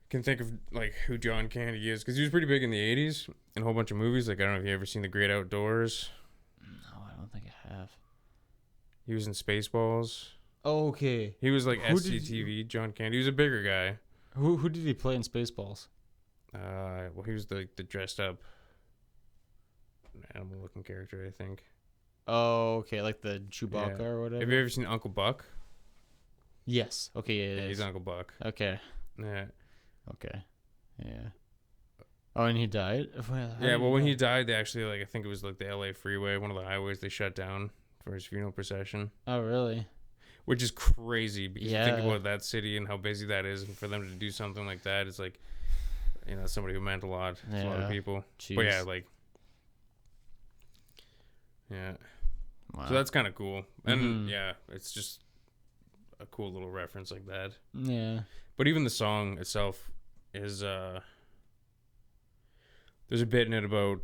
can think of like who John Candy is, because he was pretty big in the 80s in a whole bunch of movies. Like, I don't know if you ever seen The Great Outdoors. No, I don't think I have. He was in Spaceballs. Oh, okay. He was like Who did SCTV. John Candy. He was a bigger guy. Who did he play in Spaceballs? Well, he was the dressed up animal looking character, I think. Oh, okay, like the Chewbacca Yeah. or whatever. Have you ever seen Uncle Buck? Yes. Okay. Yeah. Yeah, he's Uncle Buck. Okay. Yeah. Okay. Yeah. Oh, and he died. Yeah. Well, when he died, they actually I think it was like the LA freeway, one of the highways they shut down for his funeral procession. Oh, really? Which is crazy because you think Yeah. about that city and how busy that is, and for them to do something like that, it's like, somebody who meant a lot to a lot of Yeah. people. Jeez. But yeah, yeah. Wow. So that's kind of cool, and Mhm. yeah, it's just a cool little reference like that. Yeah. But even the song itself is there's a bit in it about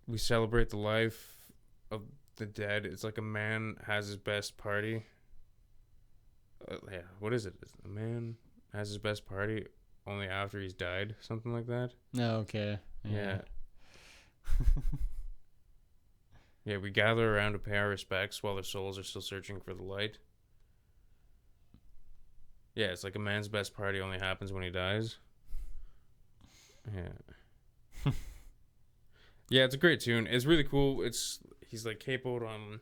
we celebrate the life of the dead. It's like a man has his best party. Yeah, what is it? A man has his best party only after he's died, something like that. No. Okay. Yeah. Yeah, we gather around to pay our respects while their souls are still searching for the light. Yeah, it's like a man's best party only happens when he dies. Yeah. Yeah, it's a great tune. It's really cool. He's like capoed on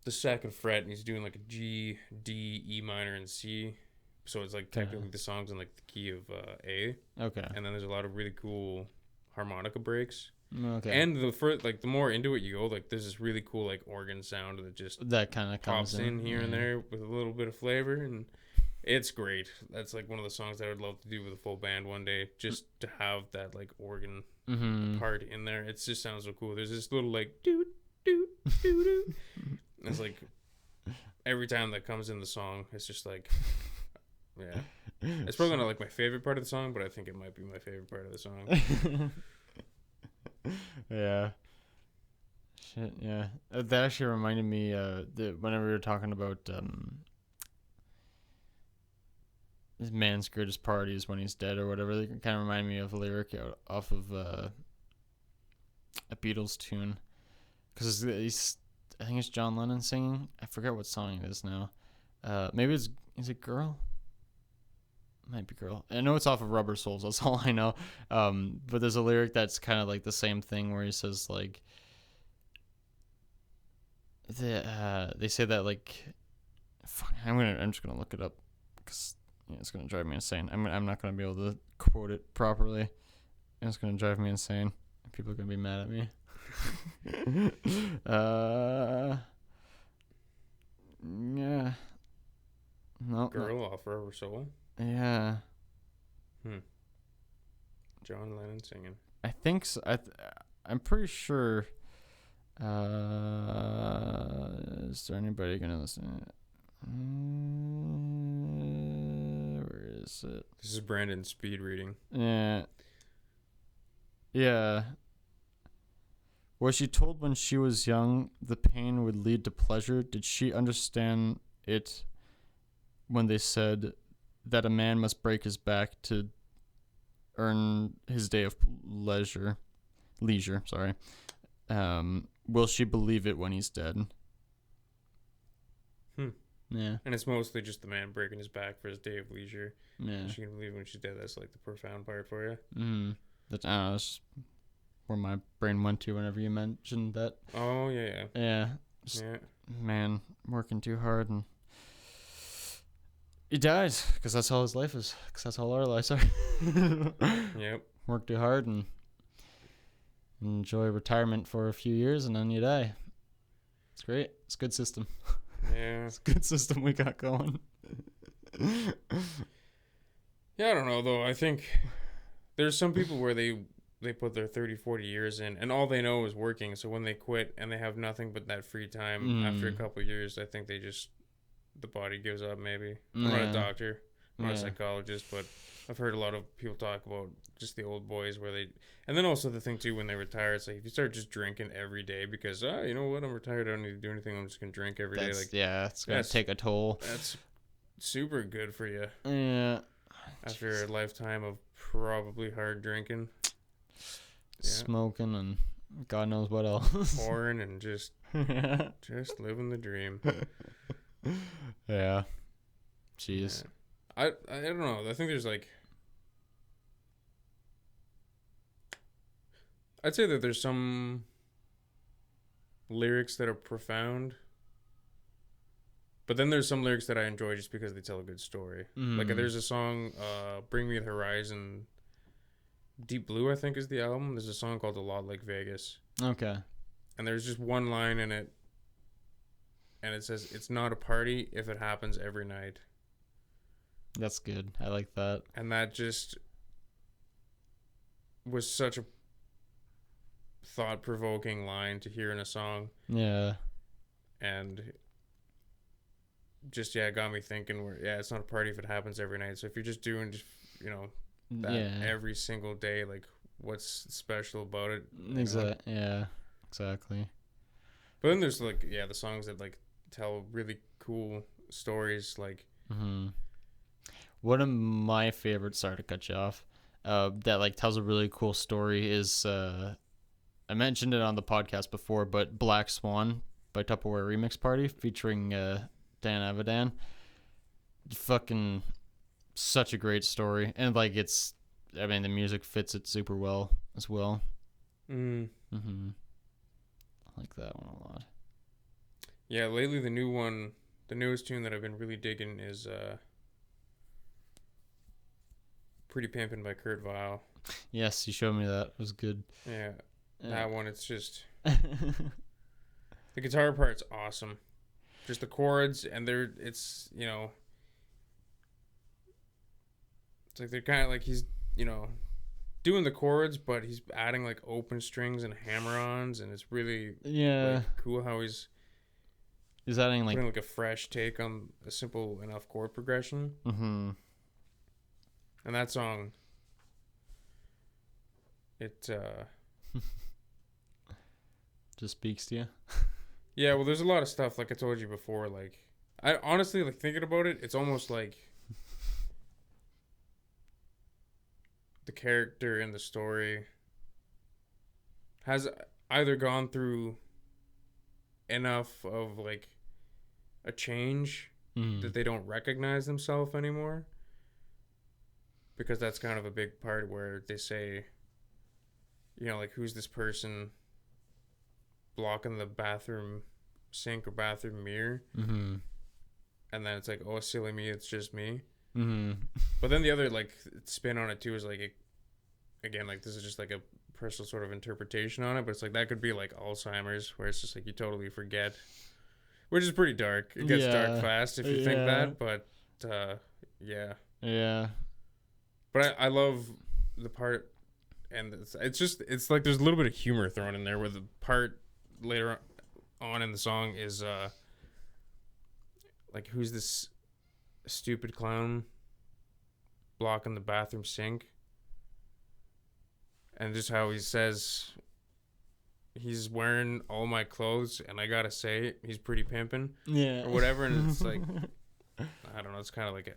the second fret, and he's doing like a G, D, E minor, and C. So it's like technically the song's in like the key of A. Okay. And then there's a lot of really cool harmonica breaks. Okay. And the more into it you go, like there's this really cool like organ sound that just that kind of comes pops in here and there with a little bit of flavor, and it's great. That's like one of the songs that I would love to do with a full band one day, just to have that like organ part in there. It just sounds so cool. There's this little like doo doo doo doo. It's like every time that comes in the song, it's just like, yeah. It's probably not like my favorite part of the song, but I think it might be my favorite part of the song. Yeah. Shit. Yeah. That actually reminded me. Whenever we were talking about this man's greatest party is when he's dead or whatever. They kind of remind me of a lyric off of a Beatles tune, because I think it's John Lennon singing. I forget what song it is now. Maybe is it Girl? Might be Girl. I know it's off of Rubber Souls. That's all I know. But there's a lyric that's kind of like the same thing where he says like, they say that like, fuck, I'm just gonna look it up because it's gonna drive me insane. I'm not gonna be able to quote it properly. It's gonna drive me insane. People are gonna be mad at me. Yeah. No. Girl off Rubber Soul. Yeah. John Lennon singing. I think so. I'm pretty sure. Is there anybody gonna listen? That's it. This is Brandon's speed reading. Yeah. Yeah. Was she told when she was young the pain would lead to pleasure? Did she understand it when they said that a man must break his back to earn his day of leisure? Sorry. Will she believe it when he's dead? Yeah. And it's mostly just the man breaking his back for his day of leisure. Yeah. She can believe when she's dead. That's like the profound part for you. That's where my brain went to whenever you mentioned that. Oh, yeah. Yeah. Man, working too hard, and he dies because that's how his life is. Because that's how our lives are. Yep. Work too hard and enjoy retirement for a few years, and then you die. It's great. It's a good system. Yeah. It's a good system we got going. Yeah, I don't know, though. I think there's some people where they put their 30, 40 years in, and all they know is working. So when they quit and they have nothing but that free time after a couple of years, I think the body gives up maybe. I'm not a doctor. I'm not a psychologist, but I've heard a lot of people talk about just the old boys where they... And then also the thing, too, when they retire, it's like if you start just drinking every day because, you know what, I'm retired, I don't need to do anything, I'm just going to drink every day. Like, yeah, it's going to take a toll. That's super good for you. Yeah. After a lifetime of probably hard drinking. Yeah. Smoking and God knows what else. Pouring and just living the dream. Yeah. Jeez. Yeah. I don't know. I think there's like... I'd say that there's some lyrics that are profound. But then there's some lyrics that I enjoy just because they tell a good story. Like there's a song, Bring Me the Horizon... Deep Blue, I think, is the album. There's a song called A Lot Like Vegas. Okay. And there's just one line in it. And it says, it's not a party if it happens every night. That's good. I like that. And that just was such a thought-provoking line to hear in a song. Yeah. And just, it got me thinking, it's not a party if it happens every night. So if you're just doing, that every single day, like, what's special about it? Exactly. Yeah, exactly. But then there's, like, the songs that, like, tell really cool stories, like... One of my favorites, sorry to cut you off, that, like, tells a really cool story is, I mentioned it on the podcast before, but Black Swan by Tupperware Remix Party featuring Dan Avidan. Fucking... such a great story, and like the music fits it super well as well. I like that one a lot. Yeah, lately the newest tune that I've been really digging is Pretty Pimpin' by Kurt Vile. Yes, you showed me that. It was good. Yeah. That one, it's just the guitar part's awesome. Just the chords, and it's like they're kind of like he's, doing the chords, but he's adding like open strings and hammer-ons, and it's really like, cool how he's adding putting like a fresh take on a simple enough chord progression. And that song, it just speaks to you. Yeah, well, there's a lot of stuff like I told you before. Like, I honestly, like, thinking about it, it's almost like the character in the story has either gone through enough of like a change that they don't recognize themselves anymore, because that's kind of a big part where they say, like, who's this person blocking the bathroom sink or bathroom mirror, and then it's like, oh, silly me, it's just me. But then the other like spin on it too is like, again, like, this is just like a personal sort of interpretation on it, but it's like that could be like Alzheimer's, where it's just like you totally forget, which is pretty dark. It gets dark fast if you think that, but but I love the part, and it's like there's a little bit of humor thrown in there, where the part later on in the song is like, who's this stupid clown blocking the bathroom sink, and just how he says he's wearing all my clothes, and I gotta say he's pretty pimping, or whatever. And it's like, I don't know, it's kind of like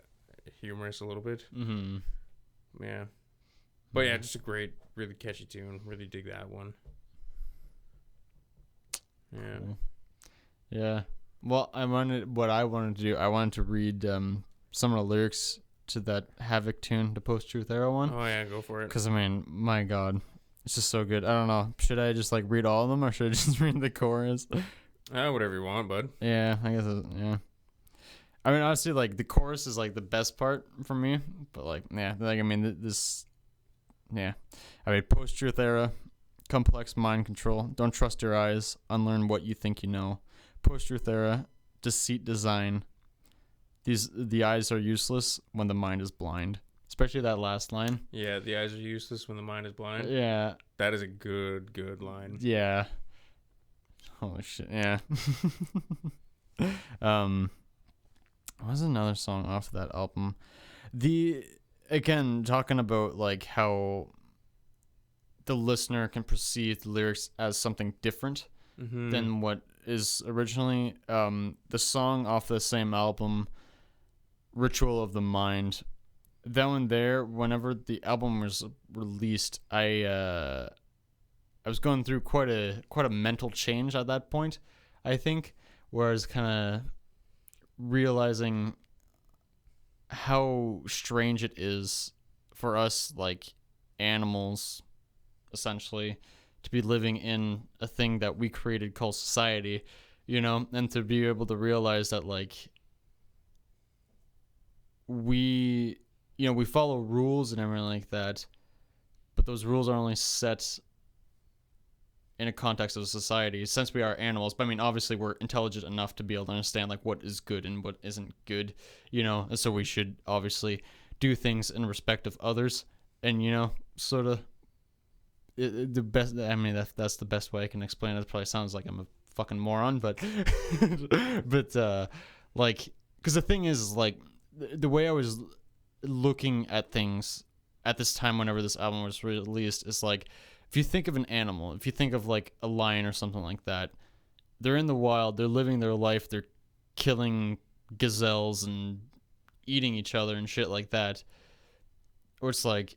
humorous a little bit. Yeah, but yeah, just a great, really catchy tune. Really dig that one. Yeah. Cool. Yeah. Well, I wanted to read some of the lyrics to that Havoc tune, the Post-Truth Era one. Oh yeah, go for it. Because I mean, my God, it's just so good. I don't know. Should I just like read all of them, or should I just read the chorus? Whatever you want, bud. Yeah, I guess. Yeah. I mean, honestly, like the chorus is like the best part for me. But like, yeah, like I mean, this. Yeah, I mean, Post-Truth Era, complex mind control. Don't trust your eyes. Unlearn what you think you know. Post-Truth Era, deceit design. The eyes are useless when the mind is blind. Especially that last line. Yeah, the eyes are useless when the mind is blind. Yeah. That is a good line. Yeah. Holy shit. Yeah. What's another song off of that album? Again, talking about like how the listener can perceive the lyrics as something different than what is originally. The song off the same album, Ritual of the Mind, that one there, whenever the album was released, I was going through quite a mental change at that point, I think, where I was kind of realizing how strange it is for us, like animals, essentially, to be living in a thing that we created called society, and to be able to realize that, like, we follow rules and everything like that, but those rules are only set in a context of society, since we are animals. But I mean, obviously we're intelligent enough to be able to understand like what is good and what isn't good, and so we should obviously do things in respect of others, and sort of the best. I mean, that's the best way I can explain it. It probably sounds like I'm a fucking moron, but like, because the thing is, like, the way I was looking at things at this time whenever this album was released is like, if you think of an animal, if you think of like a lion or something like that, they're in the wild, they're living their life, they're killing gazelles and eating each other and shit like that. Or it's like,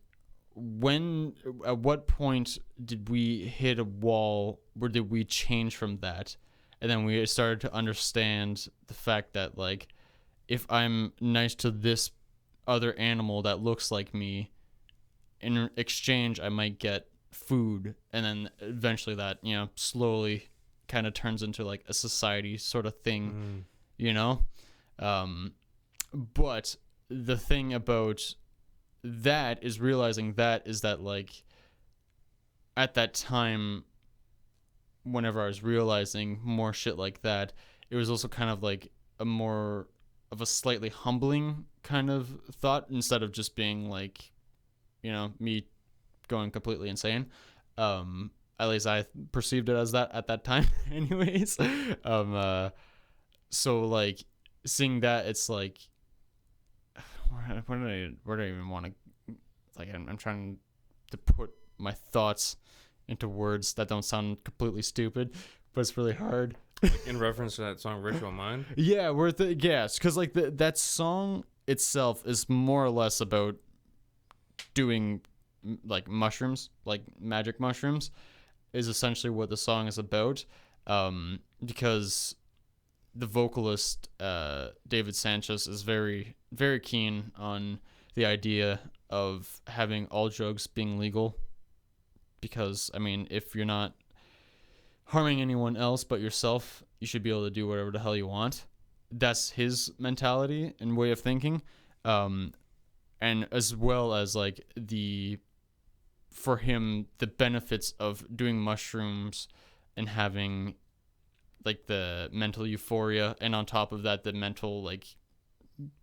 at what point did we hit a wall where did we change from that? And then we started to understand the fact that, like, if I'm nice to this other animal that looks like me, in exchange I might get food, and then eventually that slowly kind of turns into like a society sort of thing. But the thing about that is realizing that like at that time, whenever I was realizing more shit like that, it was also kind of like a more of a slightly humbling kind of thought, instead of just being like, me going completely insane. At least I perceived it as that at that time anyways. So like seeing that, it's like, where do I even want to, like, I'm trying to put my thoughts into words that don't sound completely stupid, but it's really hard. Like in reference to that song Ritual Mind? Yeah, because like that song itself is more or less about doing like mushrooms, like magic mushrooms, is essentially what the song is about. Because the vocalist David Sanchez is very, very keen on the idea of having all drugs being legal, because I mean, if you're not harming anyone else but yourself, you should be able to do whatever the hell you want. That's his mentality and way of thinking. And as well as like for him, the benefits of doing mushrooms and having like the mental euphoria, and on top of that, the mental like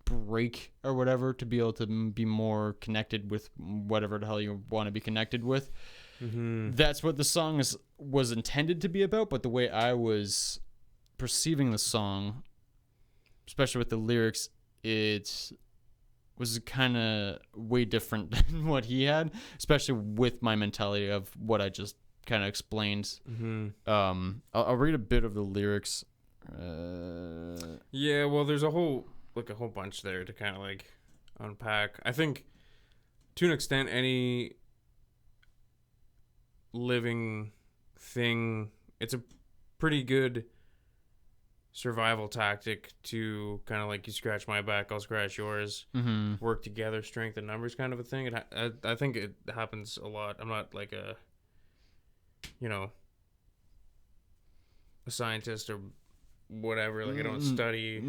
break or whatever, to be able to be more connected with whatever the hell you want to be connected with. That's what the song was intended to be about. But the way I was perceiving the song, especially with the lyrics, it's was kind of way different than what he had, especially with my mentality of what I just kind of explained. I'll read a bit of the lyrics. Yeah, well, there's a whole bunch there to kind of like unpack. I think to an extent, any living thing, it's a pretty good survival tactic to kind of like, you scratch my back, I'll scratch yours, work together, strength in numbers kind of a thing. I think it happens a lot. I'm not like a scientist or whatever, like I don't study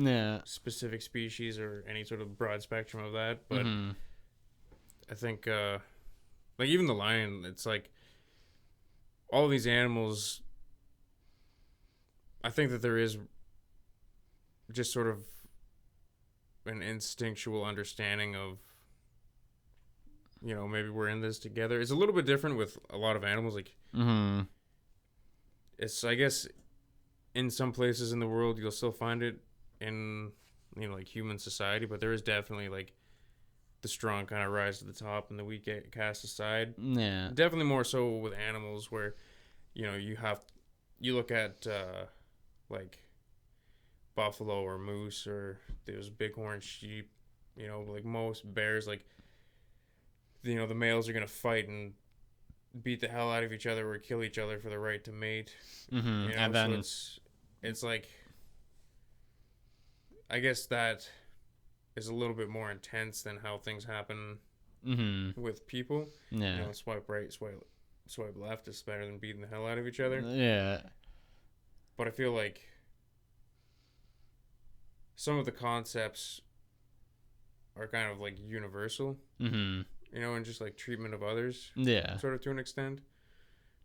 specific species or any sort of broad spectrum of that, but I think like even the lion, it's like all these animals, I think that there is just sort of an instinctual understanding of, maybe we're in this together. It's a little bit different with a lot of animals. Like, it's, I guess, in some places in the world, you'll still find it in, like human society, but there is definitely like the strong kind of rise to the top and the weak get cast aside. Yeah. Definitely more so with animals where, you look at, like buffalo or moose or those bighorn sheep, like most bears, like, the males are going to fight and beat the hell out of each other or kill each other for the right to mate. And then so it's like, I guess that is a little bit more intense than how things happen with people. Yeah. Swipe right, swipe left is better than beating the hell out of each other. Yeah. But I feel like some of the concepts are kind of like universal, and just like treatment of others, sort of to an extent.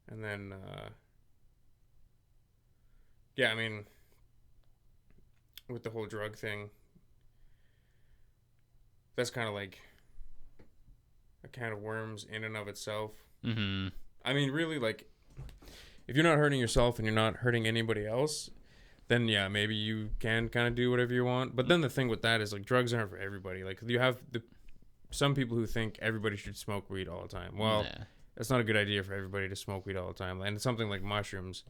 And then, I mean, with the whole drug thing, that's kind of like a can of worms in and of itself. I mean, really, like, if you're not hurting yourself and you're not hurting anybody else, then yeah, maybe you can kind of do whatever you want. But then the thing with that is, like, drugs aren't for everybody. Like, you have some people who think everybody should smoke weed all the time. Well, that's not a good idea for everybody to smoke weed all the time. And it's something like mushrooms.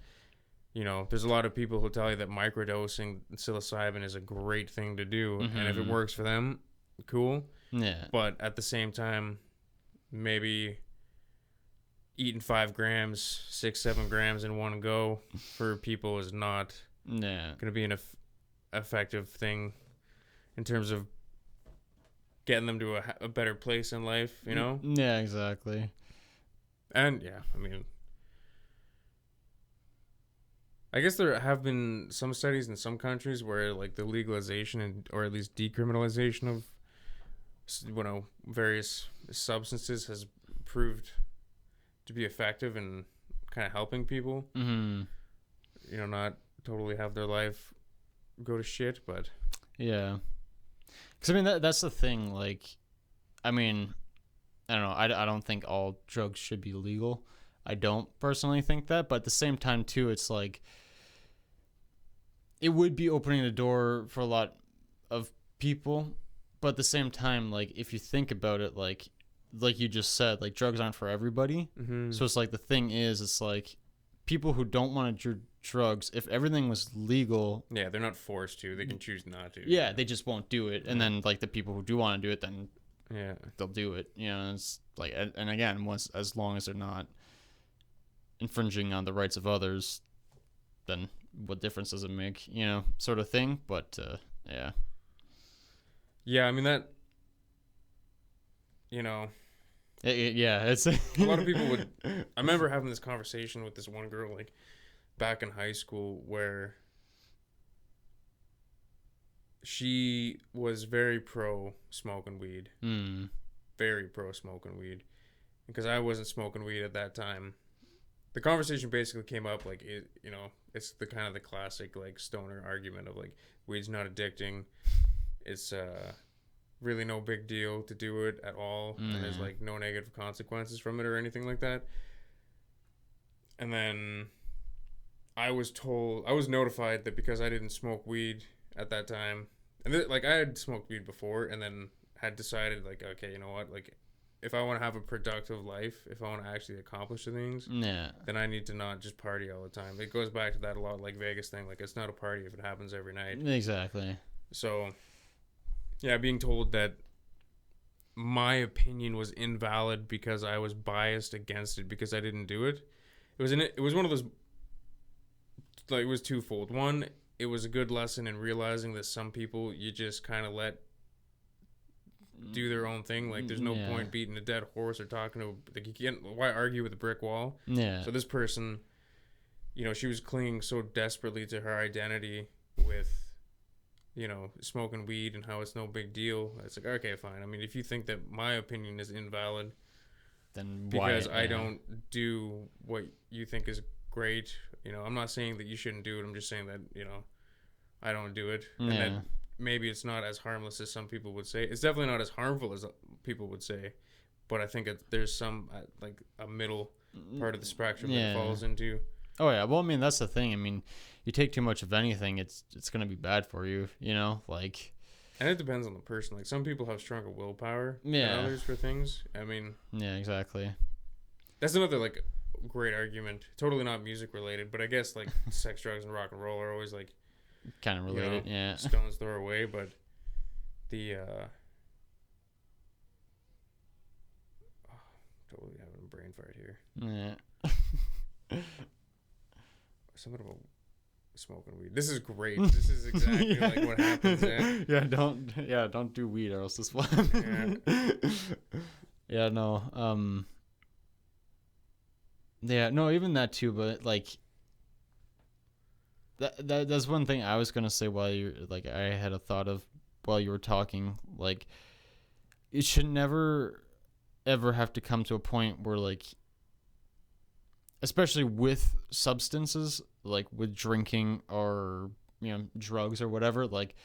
There's a lot of people who tell you that microdosing psilocybin is a great thing to do. And if it works for them, cool. Yeah. But at the same time, maybe eating 5 grams, 6-7 grams in one go for people is not going to be an effective thing in terms of getting them to a better place in life, Yeah, exactly. And yeah, I mean, I guess there have been some studies in some countries where like the legalization or at least decriminalization of various substances has proved to be effective in kind of helping people, not totally have their life go to shit, but yeah, because I mean that's the thing. Like, I mean, I don't know. I don't think all drugs should be legal. I don't personally think that, but at the same time too, it's like it would be opening the door for a lot of people, but at the same time, like if you think about it, like you just said, like drugs aren't for everybody. So it's like the thing is, it's like people who don't want to do drugs, if everything was legal, they're not forced to. They can choose not to. Yeah, they just won't do it. And then like the people who do want to do it, then they'll do it. It's like, and again, as long as they're not infringing on the rights of others, then what difference does it make? Sort of thing. But yeah. I mean that. It's a lot of people would. I remember having this conversation with this one girl, like back in high school, where she was very pro smoking weed, very pro smoking weed, because I wasn't smoking weed at that time. The conversation basically came up like it's the kind of the classic like stoner argument of like weed's not addicting, it's really no big deal to do it at all, and there's like no negative consequences from it or anything like that. And then I was notified that because I didn't smoke weed at that time, and like I had smoked weed before, and then had decided like, okay, you know what, like if I want to have a productive life, if I want to actually accomplish the things, then I need to not just party all the time. It goes back to that a lot, like Vegas thing. Like, it's not a party if it happens every night. Exactly. So, yeah, being told that my opinion was invalid because I was biased against it because I didn't do it. It was one of those, like, it was twofold. One, it was a good lesson in realizing that some people you just kind of let do their own thing. Like, there's no point beating a dead horse or talking to, like, you can't, why argue with a brick wall? Yeah. So this person, you know, she was clinging so desperately to her identity with, you know, smoking weed and how it's no big deal. It's like, okay, fine. I mean, if you think that my opinion is invalid, then because I don't do what you think is great, you know, I'm not saying that you shouldn't do it. I'm just saying that, you know, I don't do it. And that maybe it's not as harmless as some people would say. It's definitely not as harmful as people would say. But I think there's some, like, a middle part of the spectrum that it falls into. Oh, yeah. Well, I mean, that's the thing. I mean, you take too much of anything, it's going to be bad for you, you know? Like... And it depends on the person. Like, some people have stronger willpower than others for things. I mean... Yeah, exactly. That's another, like, great argument. Totally not music related, but I guess, like, sex, drugs, and rock and roll are always, like... kind of related, you know, stones throw away, but the... totally having a brain fart here. Yeah. Something about smoking weed. This is great. This is exactly like what happens. Don't do weed or else this will happen. Even that too, but like that's one thing I was gonna say while you I had a thought of while you were talking. Like, it should never ever have to come to a point where, like, especially with substances, like with drinking or, you know, drugs or whatever, like,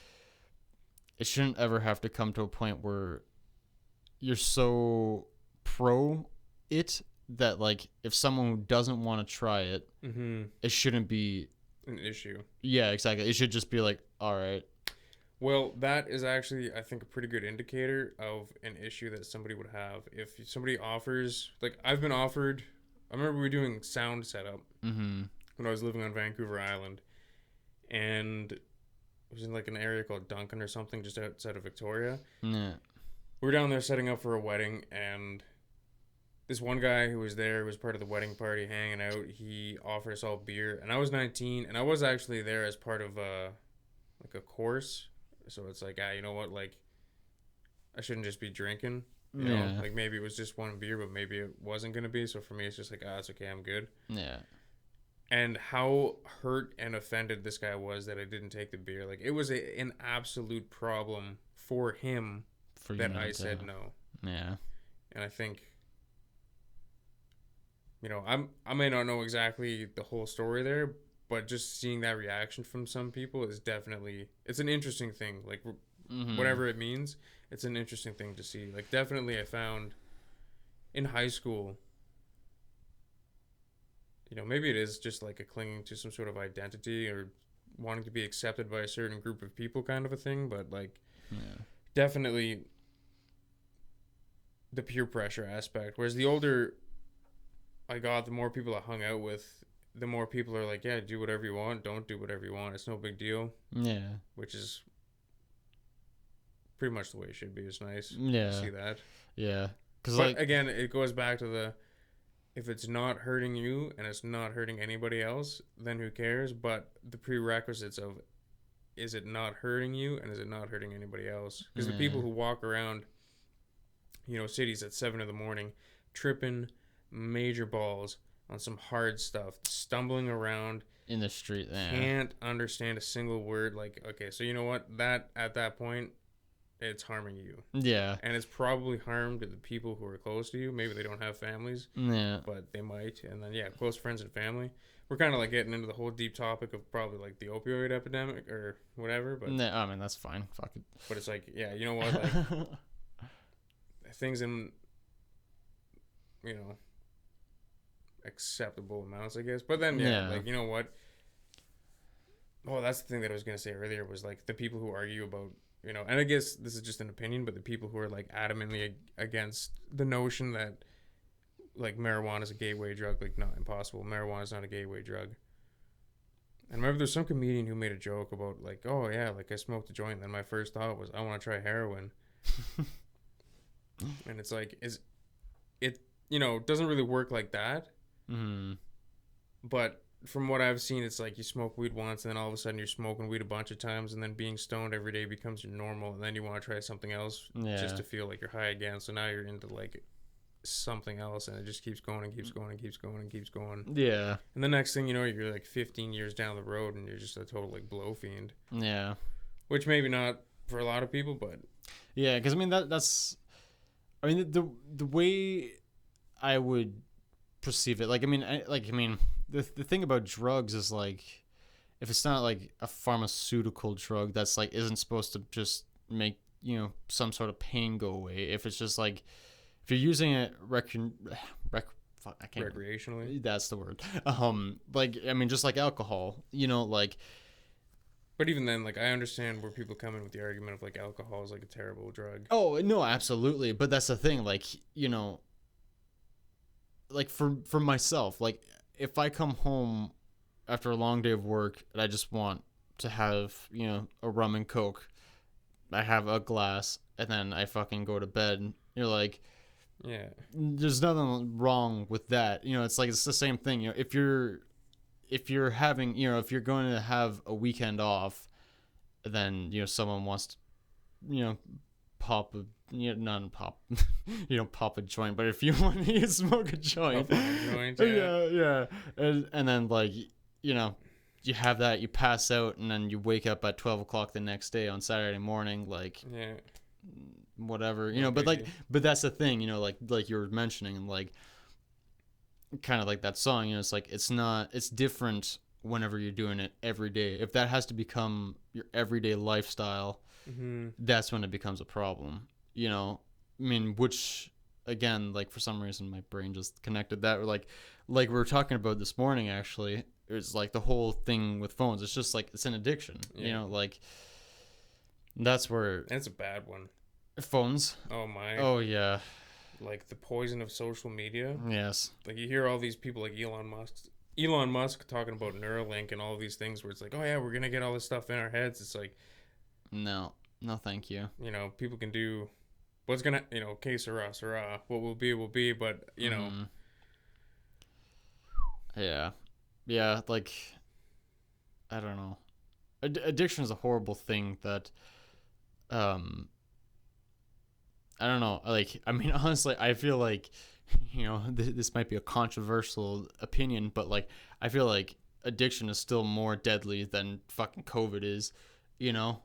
it shouldn't ever have to come to a point where you're so pro it that, like, if someone doesn't want to try it, it shouldn't be an issue. Yeah, exactly. It should just be like, all right. Well, that is actually, I think, a pretty good indicator of an issue that somebody would have. If somebody offers, like, I've been offered... I remember we were doing sound setup when I was living on Vancouver Island, and it was in like an area called Duncan or something, just outside of Victoria. Yeah. We were down there setting up for a wedding, and this one guy who was there, who was part of the wedding party, hanging out, he offered us all beer, and I was 19, and I was actually there as part of a course, so it's like, you know what, like, I shouldn't just be drinking. You know, like, maybe it was just one beer, but maybe it wasn't going to be. So for me, it's just like, it's okay, I'm good. Yeah. And how hurt and offended this guy was that I didn't take the beer. Like, it was an absolute problem for him that I said no. Yeah. And I think, you know, I may not know exactly the whole story there, but just seeing that reaction from some people is definitely, it's an interesting thing. Like, whatever it means, it's an interesting thing to see. Like, definitely I found in high school, you know, maybe it is just like a clinging to some sort of identity or wanting to be accepted by a certain group of people kind of a thing, but like, definitely the peer pressure aspect. Whereas the older I got, the more people I hung out with, the more people are like, yeah, do whatever you want, don't do whatever you want, it's no big deal. Yeah. Which is pretty much the way it should be. It's nice to see that. Yeah. But like, again, it goes back to the, if it's not hurting you and it's not hurting anybody else, then who cares? But the prerequisites of, is it not hurting you and is it not hurting anybody else? Because the people who walk around, you know, cities at 7 a.m, tripping major balls on some hard stuff, stumbling around in the street, can't understand a single word. Like, okay, so you know what? That at that point, it's harming you. Yeah. And it's probably harmed the people who are close to you. Maybe they don't have families. Yeah. But they might. And then, close friends and family. We're kind of like getting into the whole deep topic of probably like the opioid epidemic or whatever. But I mean, that's fine. Fuck it. But it's like, you know what? Like, things in, you know, acceptable amounts, I guess. But then, like, you know what? Oh, that's the thing that I was going to say earlier was like the people who argue about you know, and I guess this is just an opinion, but the people who are like adamantly against the notion that like marijuana is a gateway drug, like, not impossible. Marijuana is not a gateway drug. And I remember there's some comedian who made a joke about like, oh yeah, like I smoked a joint, and then my first thought was I want to try heroin. And it's like, is it, you know, doesn't really work like that. Mm-hmm. But from what I've seen, it's like you smoke weed once, and then all of a sudden you're smoking weed a bunch of times, and then being stoned every day becomes your normal, and then you want to try something else just to feel like you're high again. So now you're into like something else, and it just keeps going and keeps going and keeps going and keeps going. Yeah. And the next thing you know, you're like 15 years down the road, and you're just a total like blow fiend. Yeah. Which maybe not for a lot of people, but yeah, because I mean that's, I mean the way I would perceive it, like I mean the thing about drugs is like, if it's not like a pharmaceutical drug that's like isn't supposed to just make, you know, some sort of pain go away. If it's just like, if you're using it recreationally, that's the word. Like I mean, just like alcohol, you know, like. But even then, like, I understand where people come in with the argument of like alcohol is like a terrible drug. Oh no, absolutely. But that's the thing, like, you know, like for myself, like if I come home after a long day of work and I just want to have, you know, a rum and coke, I have a glass and then I fucking go to bed. You're like, yeah, there's nothing wrong with that. You know, it's like, it's the same thing. You know, if you're having, you know, if you're going to have a weekend off, then, you know, someone wants to, you know, pop a, you know, not pop, you know, pop a joint, but if you want to smoke a joint, yeah. And then like, you know, you have that, you pass out, and then you wake up at 12 o'clock the next day on Saturday morning, like, yeah, whatever, you know, but like, but that's the thing, you know, like you were mentioning, like, kind of like that song, you know, it's like, it's different whenever you're doing it every day. If that has to become your everyday lifestyle, that's when it becomes a problem, you know. I mean, which again, like for some reason my brain just connected that, or like we were talking about this morning, actually, it's like the whole thing with phones, it's just like, it's an addiction, you know, like that's where it's a bad one. Phones, oh my, oh yeah, like the poison of social media. Yes. Like you hear all these people like Elon Musk talking about Neuralink and all these things where it's like, oh yeah, we're gonna get all this stuff in our heads. It's like, no thank you. You know, people can do what's gonna, you know, que sera, sera. What will be, but you know. Yeah, like, I don't know. Addiction is a horrible thing that, I don't know. Like, I mean, honestly, I feel like, you know, this might be a controversial opinion, but like, I feel like addiction is still more deadly than fucking COVID is, you know?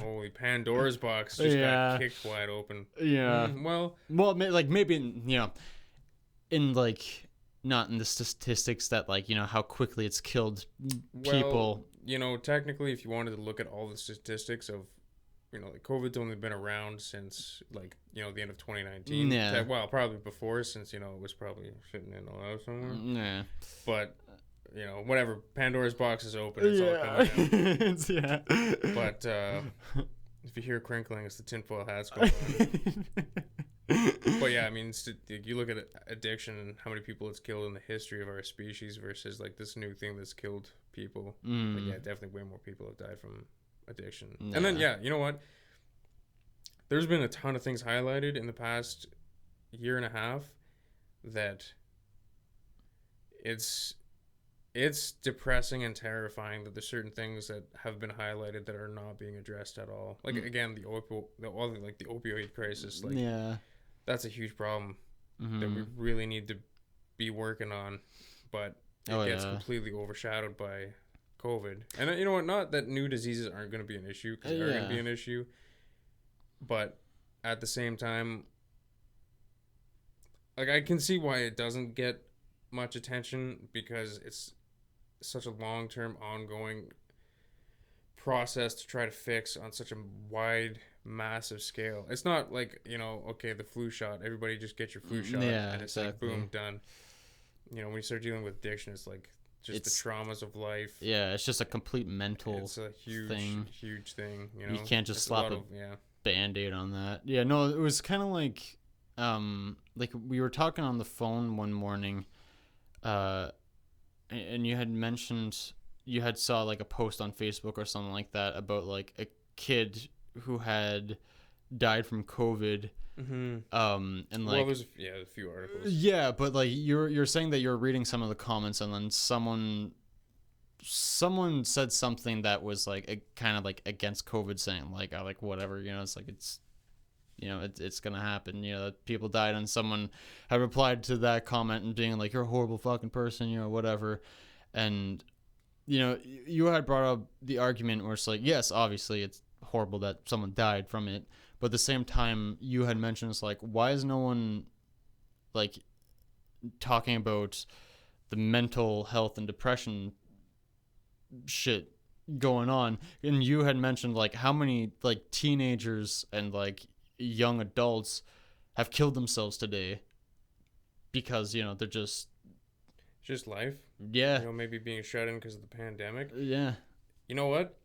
Holy Pandora's box just got kicked wide open. Yeah. Well, like maybe, you know, in like, not in the statistics that, like, you know, how quickly it's killed people. Well, you know, technically, if you wanted to look at all the statistics of, you know, like COVID's only been around since, like, you know, the end of 2019. Yeah. Well, probably before, since, you know, it was probably fitting in a lot somewhere. Yeah. But, you know, whatever. Pandora's box is open. It's all coming out. Yeah. But if you hear crinkling, it's the tinfoil hats going on. But yeah, I mean, you look at addiction and how many people it's killed in the history of our species versus like this new thing that's killed people. Like, yeah, definitely way more people have died from addiction. Yeah. And then, yeah, you know what? There's been a ton of things highlighted in the past year and a half that it's depressing and terrifying that there's certain things that have been highlighted that are not being addressed at all. Like, again, the opioid crisis. Like, yeah, that's a huge problem that we really need to be working on, but it gets completely overshadowed by COVID. And you know what? Not that new diseases aren't going to be an issue, because they're going to be an issue, but at the same time, like, I can see why it doesn't get much attention, because it's such a long-term, ongoing process to try to fix on such a wide, massive scale. It's not like, you know, okay, the flu shot, everybody just get your flu shot, and it's like, boom, done. You know, when you start dealing with addiction, it's like just the traumas of life. Yeah, it's just a complete mental It's a huge thing. You know, you can't just slap a yeah. Band-Aid on that. Yeah, no, it was kind of like we were talking on the phone one morning, and you had mentioned you had saw like a post on Facebook or something like that about like a kid who had died from COVID. Mm-hmm. And like, there's a few articles. Yeah, but like you're saying that you're reading some of the comments, and then someone said something that was like kind of like against COVID, saying like whatever, you know, it's like it's, you know, it's gonna happen, you know, that people died, and someone had replied to that comment and being like, you're a horrible fucking person, you know, whatever. And you know, you had brought up the argument where it's like, yes, obviously it's horrible that someone died from it, but at the same time you had mentioned, it's like, why is no one like talking about the mental health and depression shit going on? And you had mentioned like how many like teenagers and like young adults have killed themselves today because, you know, they're just life. Yeah, you know, maybe being shut in because of the pandemic. Yeah, you know what,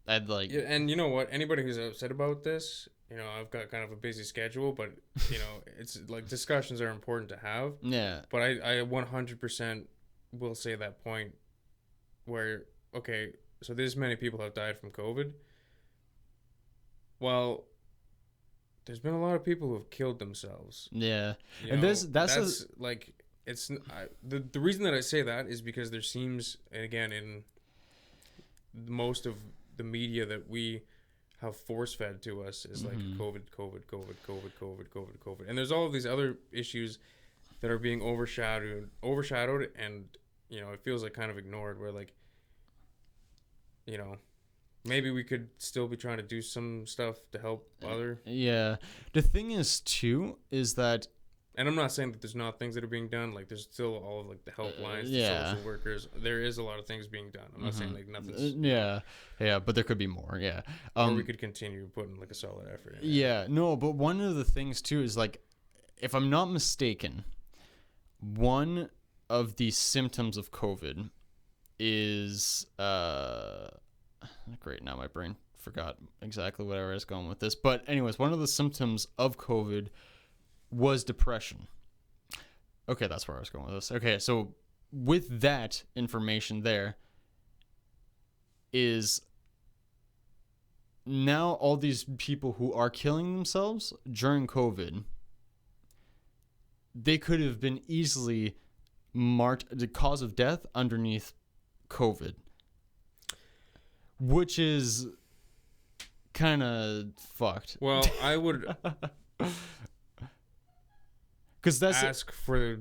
I'd like and you know what, anybody who's upset about this, you know, I've got kind of a busy schedule, but you know, it's like discussions are important to have. Yeah, but I 100% will say that point where, okay, so this many people have died from COVID. Well, there's been a lot of people who have killed themselves. Yeah, you and know, that's like, it's the reason that I say that is because there seems, and again, in most of the media that we have force fed to us is like COVID, and there's all of these other issues that are being overshadowed, and you know, it feels like kind of ignored. Where like, you know, maybe we could still be trying to do some stuff to help other. Yeah, the thing is too is that, and I'm not saying that there's not things that are being done. Like, there's still all of like the helplines, the social workers. There is a lot of things being done. I'm not saying like nothing's. Yeah, but there could be more. Yeah, or we could continue putting like a solid effort in. Yeah, no, but one of the things too is like, if I'm not mistaken, one of the symptoms of COVID is great. Now my brain forgot exactly where I was going with this, but anyways, one of the symptoms of COVID was depression. Okay, that's where I was going with this. Okay, so with that information there is now all these people who are killing themselves during COVID, they could have been easily marked the cause of death underneath COVID, which is kind of fucked. Well, I would because that's ask for.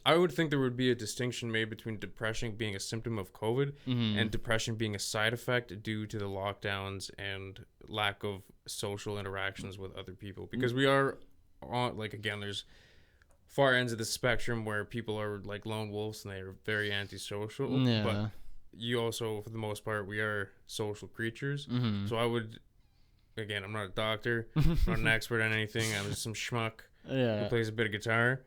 I would think there would be a distinction made between depression being a symptom of COVID and depression being a side effect due to the lockdowns and lack of social interactions with other people. Because we are on, like, again, there's far ends of the spectrum where people are like lone wolves and they are very antisocial. Yeah. But you also, for the most part, we are social creatures. So I would, again, I'm not a doctor, I'm not an expert on anything. I'm just some schmuck who plays a bit of guitar.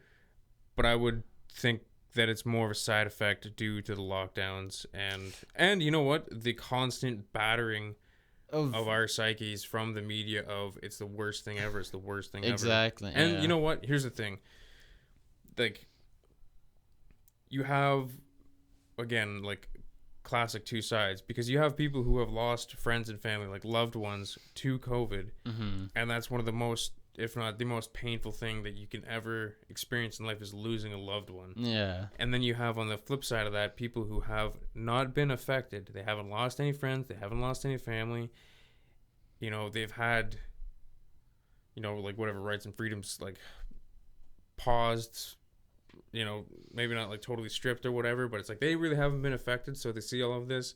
But I would think that it's more of a side effect due to the lockdowns and you know what, the constant battering of our psyches from the media of it's the worst thing ever, it's the worst thing exactly ever. And you know what, here's the thing, like, you have, again, like, classic two sides, because you have people who have lost friends and family, like loved ones, to COVID, and that's one of the most, if not the most painful thing that you can ever experience in life, is losing a loved one. Yeah. And then you have, on the flip side of that, people who have not been affected. They haven't lost any friends. They haven't lost any family. You know, they've had, you know, like, whatever rights and freedoms, like, paused, you know, maybe not like totally stripped or whatever, but it's like they really haven't been affected. So they see all of this.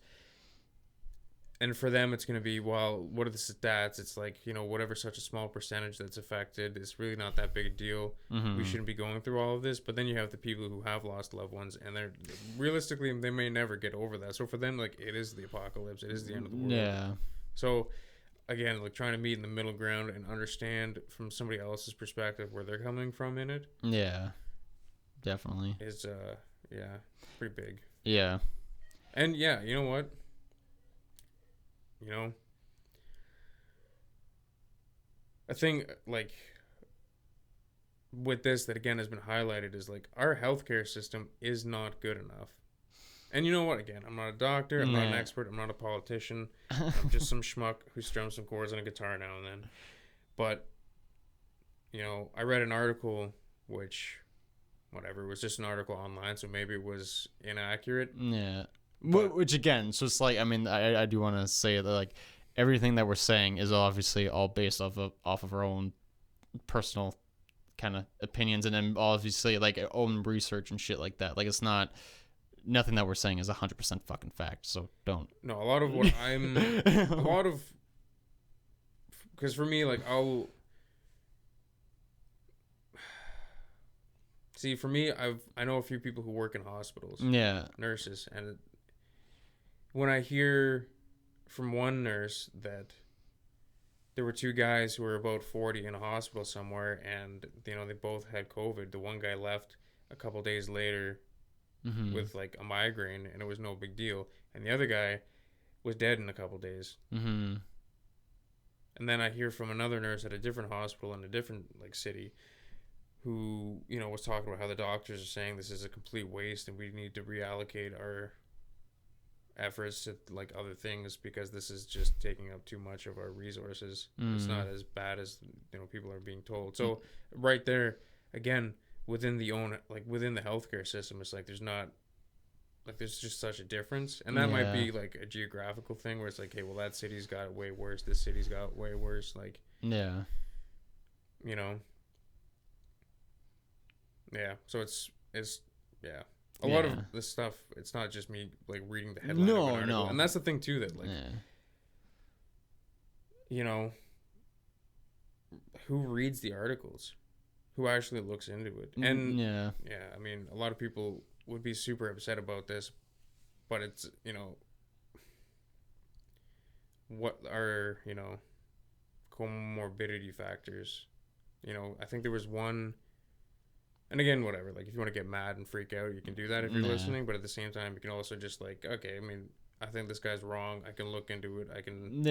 And for them, it's going to be, well, what are the stats? It's like, you know, whatever, such a small percentage that's affected, it's really not that big a deal. We shouldn't be going through all of this. But then you have the people who have lost loved ones, and they're realistically, they may never get over that. So for them, like, it is the apocalypse. It is the end of the world. Yeah. So again, like, trying to meet in the middle ground and understand from somebody else's perspective where they're coming from in it. Yeah, definitely. Is Yeah, pretty big. Yeah. And yeah, you know what? You know, a thing like with this that again has been highlighted is like our healthcare system is not good enough. And you know what? Again, I'm not a doctor. I'm not an expert. I'm not a politician. I'm just some schmuck who strums some chords on a guitar now and then. But, you know, I read an article which, whatever, it was just an article online, so maybe it was inaccurate. Yeah. Which again, so it's like, I mean, I do want to say that like everything that we're saying is obviously all based off of our own personal kind of opinions, and then obviously like our own research and shit like that. Like it's not nothing that we're saying is 100% fucking fact. So don't. No, a lot of what because for me, like see, for me, I know a few people who work in hospitals. Yeah. Nurses, and when I hear from one nurse that there were two guys who were about 40 in a hospital somewhere, and you know they both had COVID. The one guy left a couple days later with like a migraine, and it was no big deal, and the other guy was dead in a couple days. And then I hear from another nurse at a different hospital in a different like city, who you know was talking about how the doctors are saying this is a complete waste, and we need to reallocate our efforts to like other things because this is just taking up too much of our resources. It's not as bad as you know people are being told. So right there again within the healthcare system, it's like there's just such a difference, and that might be like a geographical thing where it's like, hey, well that city's got it way worse, this city's got it way worse, like you know, so it's a lot of this stuff, it's not just me like reading the headline of an article. And that's the thing too, that like you know, who reads the articles, who actually looks into it. And I mean, a lot of people would be super upset about this, but it's, you know, what are, you know, comorbidity factors. You know, I think there was one. And again, whatever, like if you want to get mad and freak out, you can do that if you're listening. But at the same time, you can also just like, okay, I mean, I think this guy's wrong. I can look into it. I can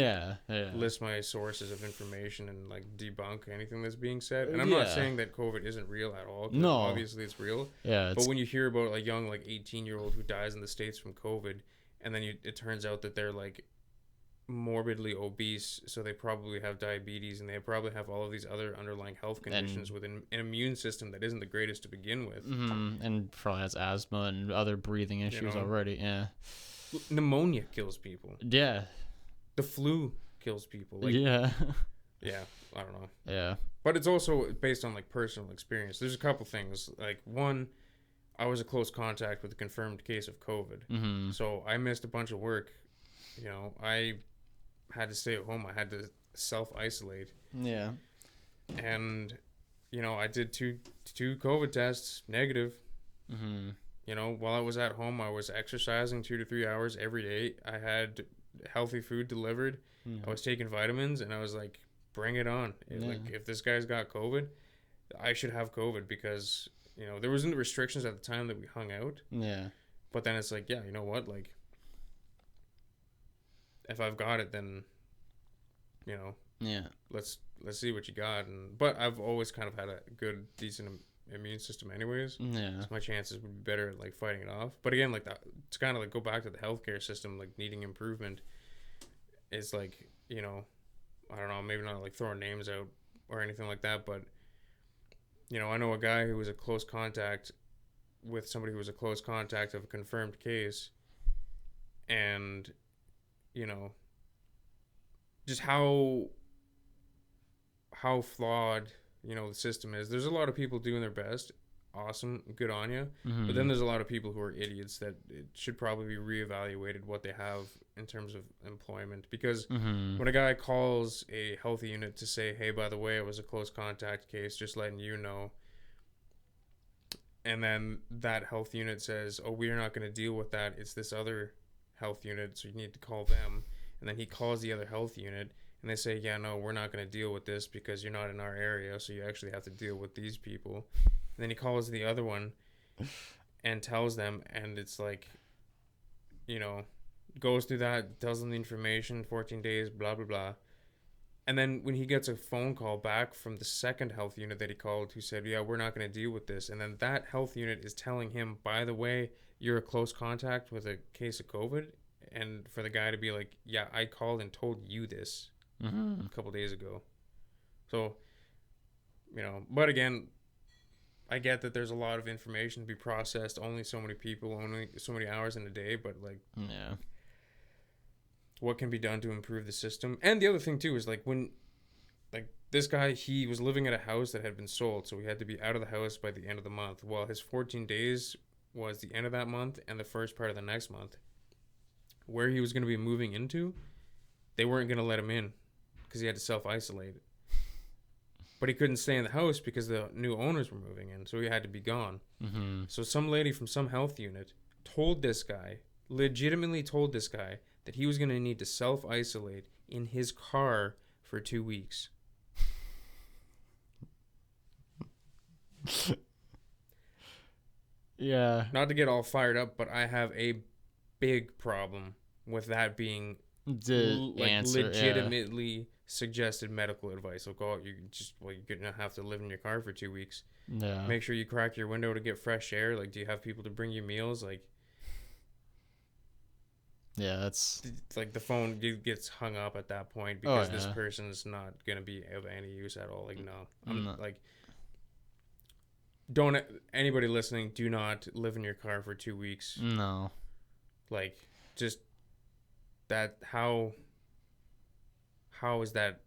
list my sources of information and like debunk anything that's being said. And I'm not saying that COVID isn't real at all. No. Obviously it's real. Yeah. But when you hear about a young like 18-year-old who dies in the States from COVID, and then it turns out that they're like morbidly obese, so they probably have diabetes, and they probably have all of these other underlying health conditions with an immune system that isn't the greatest to begin with, and probably has asthma and other breathing issues already. Pneumonia kills people. The flu kills people. Like, I don't know. But it's also based on like personal experience. There's a couple things. Like one, I was a close contact with a confirmed case of COVID, so I missed a bunch of work. You know, I had to stay at home. I had to self-isolate. And, you know, I did two COVID tests, negative. You know, while I was at home, I was exercising 2 to 3 hours every day. I had healthy food delivered. I was taking vitamins, and I was like, bring it on. Like, if this guy's got COVID, I should have COVID because, you know, there wasn't restrictions at the time that we hung out. But then it's like, you know what, like, if I've got it, then, you know, let's see what you got. But I've always kind of had a good, decent immune system anyways. So my chances would be better at like fighting it off. But again, like that, to kind of like go back to the healthcare system, like needing improvement is like, you know, I don't know, maybe not like throwing names out or anything like that, but, you know, I know a guy who was a close contact with somebody who was a close contact of a confirmed case, and you know, just how flawed, you know, the system is. There's a lot of people doing their best. Awesome. Good on you. But then there's a lot of people who are idiots that it should probably be reevaluated what they have in terms of employment. Because when a guy calls a health unit to say, hey, by the way, it was a close contact case, just letting you know. And then that health unit says, oh, we're not going to deal with that. It's this other health unit, so you need to call them. And then he calls the other health unit, and they say, yeah, no, we're not going to deal with this because you're not in our area, so you actually have to deal with these people. And then he calls the other one, and tells them, and it's like, you know, goes through that, tells them the information, 14 days, blah, blah, blah. And then when he gets a phone call back from the second health unit that he called, who said, yeah, we're not going to deal with this. And then that health unit is telling him, by the way, you're a close contact with a case of COVID. And for the guy to be like, yeah, I called and told you this a couple days ago. So, you know, but again, I get that there's a lot of information to be processed, only so many people, only so many hours in a day, but like, Yeah. what can be done to improve the system? And the other thing too is like when, like this guy, he was living at a house that had been sold, so he had to be out of the house by the end of the month. Well, his 14 days was the end of that month and the first part of the next month. Where he was going to be moving into, they weren't going to let him in because he had to self-isolate. But he couldn't stay in the house because the new owners were moving in, so he had to be gone. So some lady from some health unit told this guy, legitimately told this guy, that he was going to need to self-isolate in his car for 2 weeks. Yeah. Not to get all fired up, but I have a big problem with that being legitimately suggested medical advice. Like, oh, you're gonna have to live in your car for 2 weeks. Yeah. Make sure you crack your window to get fresh air. Like, do you have people to bring you meals? Like, yeah, that's like the phone gets hung up at that point because this person's not gonna be of any use at all. Like, no, like, don't anybody listening, do not live in your car for 2 weeks. No. Like, just that. How is that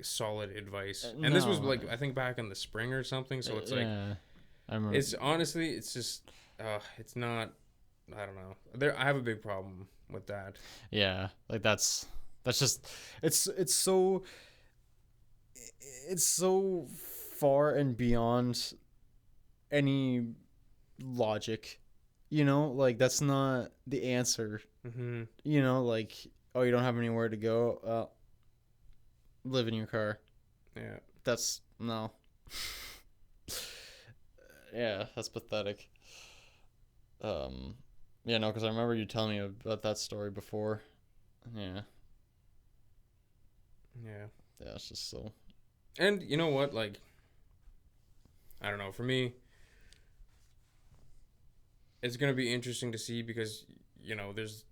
solid advice? And this was like, I think back in the spring or something. So it's like, I remember. it's honestly, it's just, it's not. I don't know. I have a big problem with that. Yeah, like that's just it's so far and beyond any logic, you know, like that's not the answer. You know, like, oh, you don't have anywhere to go, live in your car. Yeah, that's no. Yeah, that's pathetic. Yeah, no, because I remember you telling me about that story before. Yeah, it's just so. And you know what, like, I don't know, for me, it's gonna be interesting to see because, you know, there's,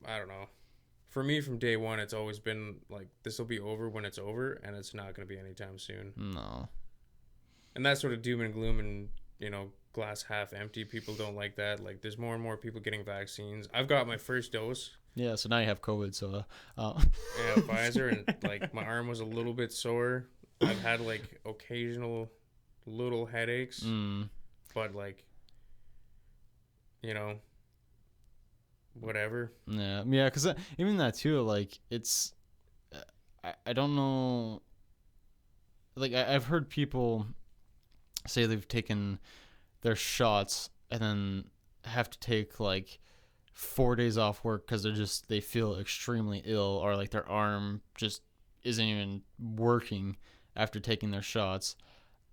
I don't know, for me from day one it's always been like, this will be over when it's over, and it's not gonna be anytime soon. No. And that sort of doom and gloom and, you know, glass half empty, people don't like that. Like, there's more and more people getting vaccines. I've got my first dose. Yeah, so now you have COVID, so yeah, Pfizer, and like my arm was a little bit sore. I've had like occasional little headaches, but like, you know, whatever. Yeah, because even that too, like, it's I don't know, like I've heard people say they've taken their shots and then have to take like 4 days off work because they feel extremely ill, or like their arm just isn't even working after taking their shots.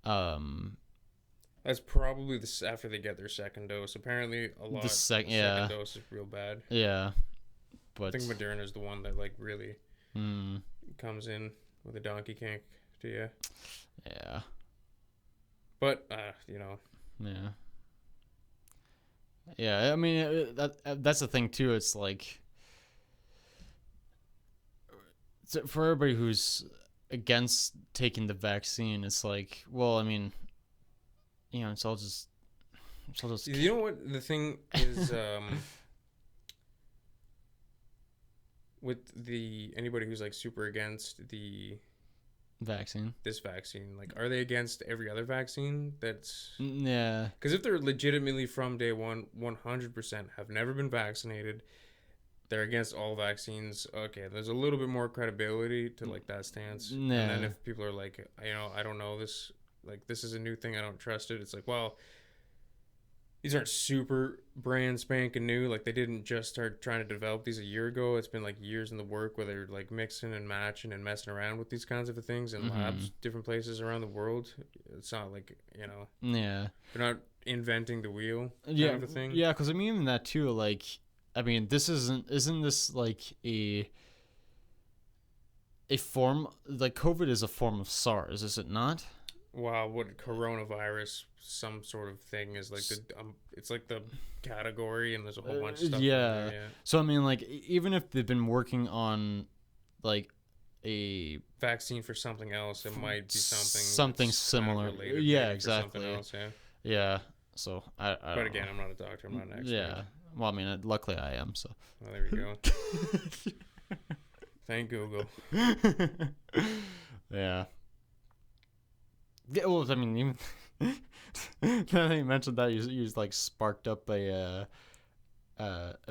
That's probably after they get their second dose. Apparently the second dose is real bad. Yeah, but I think Moderna is the one that like really comes in with a donkey kick to you. Yeah, but you know. Yeah, I mean, that's the thing too. It's like, for everybody who's against taking the vaccine, it's like, well, I mean, you know, it's all just. You know what the thing is, with anybody who's like super against this vaccine, like, are they against every other vaccine that's because if they're legitimately from day one 100% have never been vaccinated, they're against all vaccines, okay, there's a little bit more credibility to like that stance. And then if people are like, you know, I don't know this, like, this is a new thing, I don't trust it, it's like, well, these aren't super brand spanking new. Like, they didn't just start trying to develop these a year ago. It's been like years in the work where they're like mixing and matching and messing around with these kinds of things in labs, different places around the world. It's not like, Yeah. they're not inventing the wheel kind of a thing. Yeah, because I mean, even that too, like, I mean, this isn't this like a form, like COVID is a form of SARS, is it not? Wow, what coronavirus, some sort of thing is like it's like the category, and there's a whole bunch of stuff. Yeah. So I mean, like, even if they've been working on like a vaccine for something else, it might be something similar. Kind of yeah, exactly. Else, yeah. So I but again, I'm not a doctor. I'm not an expert. Yeah. Well, I mean, luckily I am. So. Well, there we go. Thank Google. Yeah. Yeah, well, I mean, even now that you mentioned that, you like sparked up a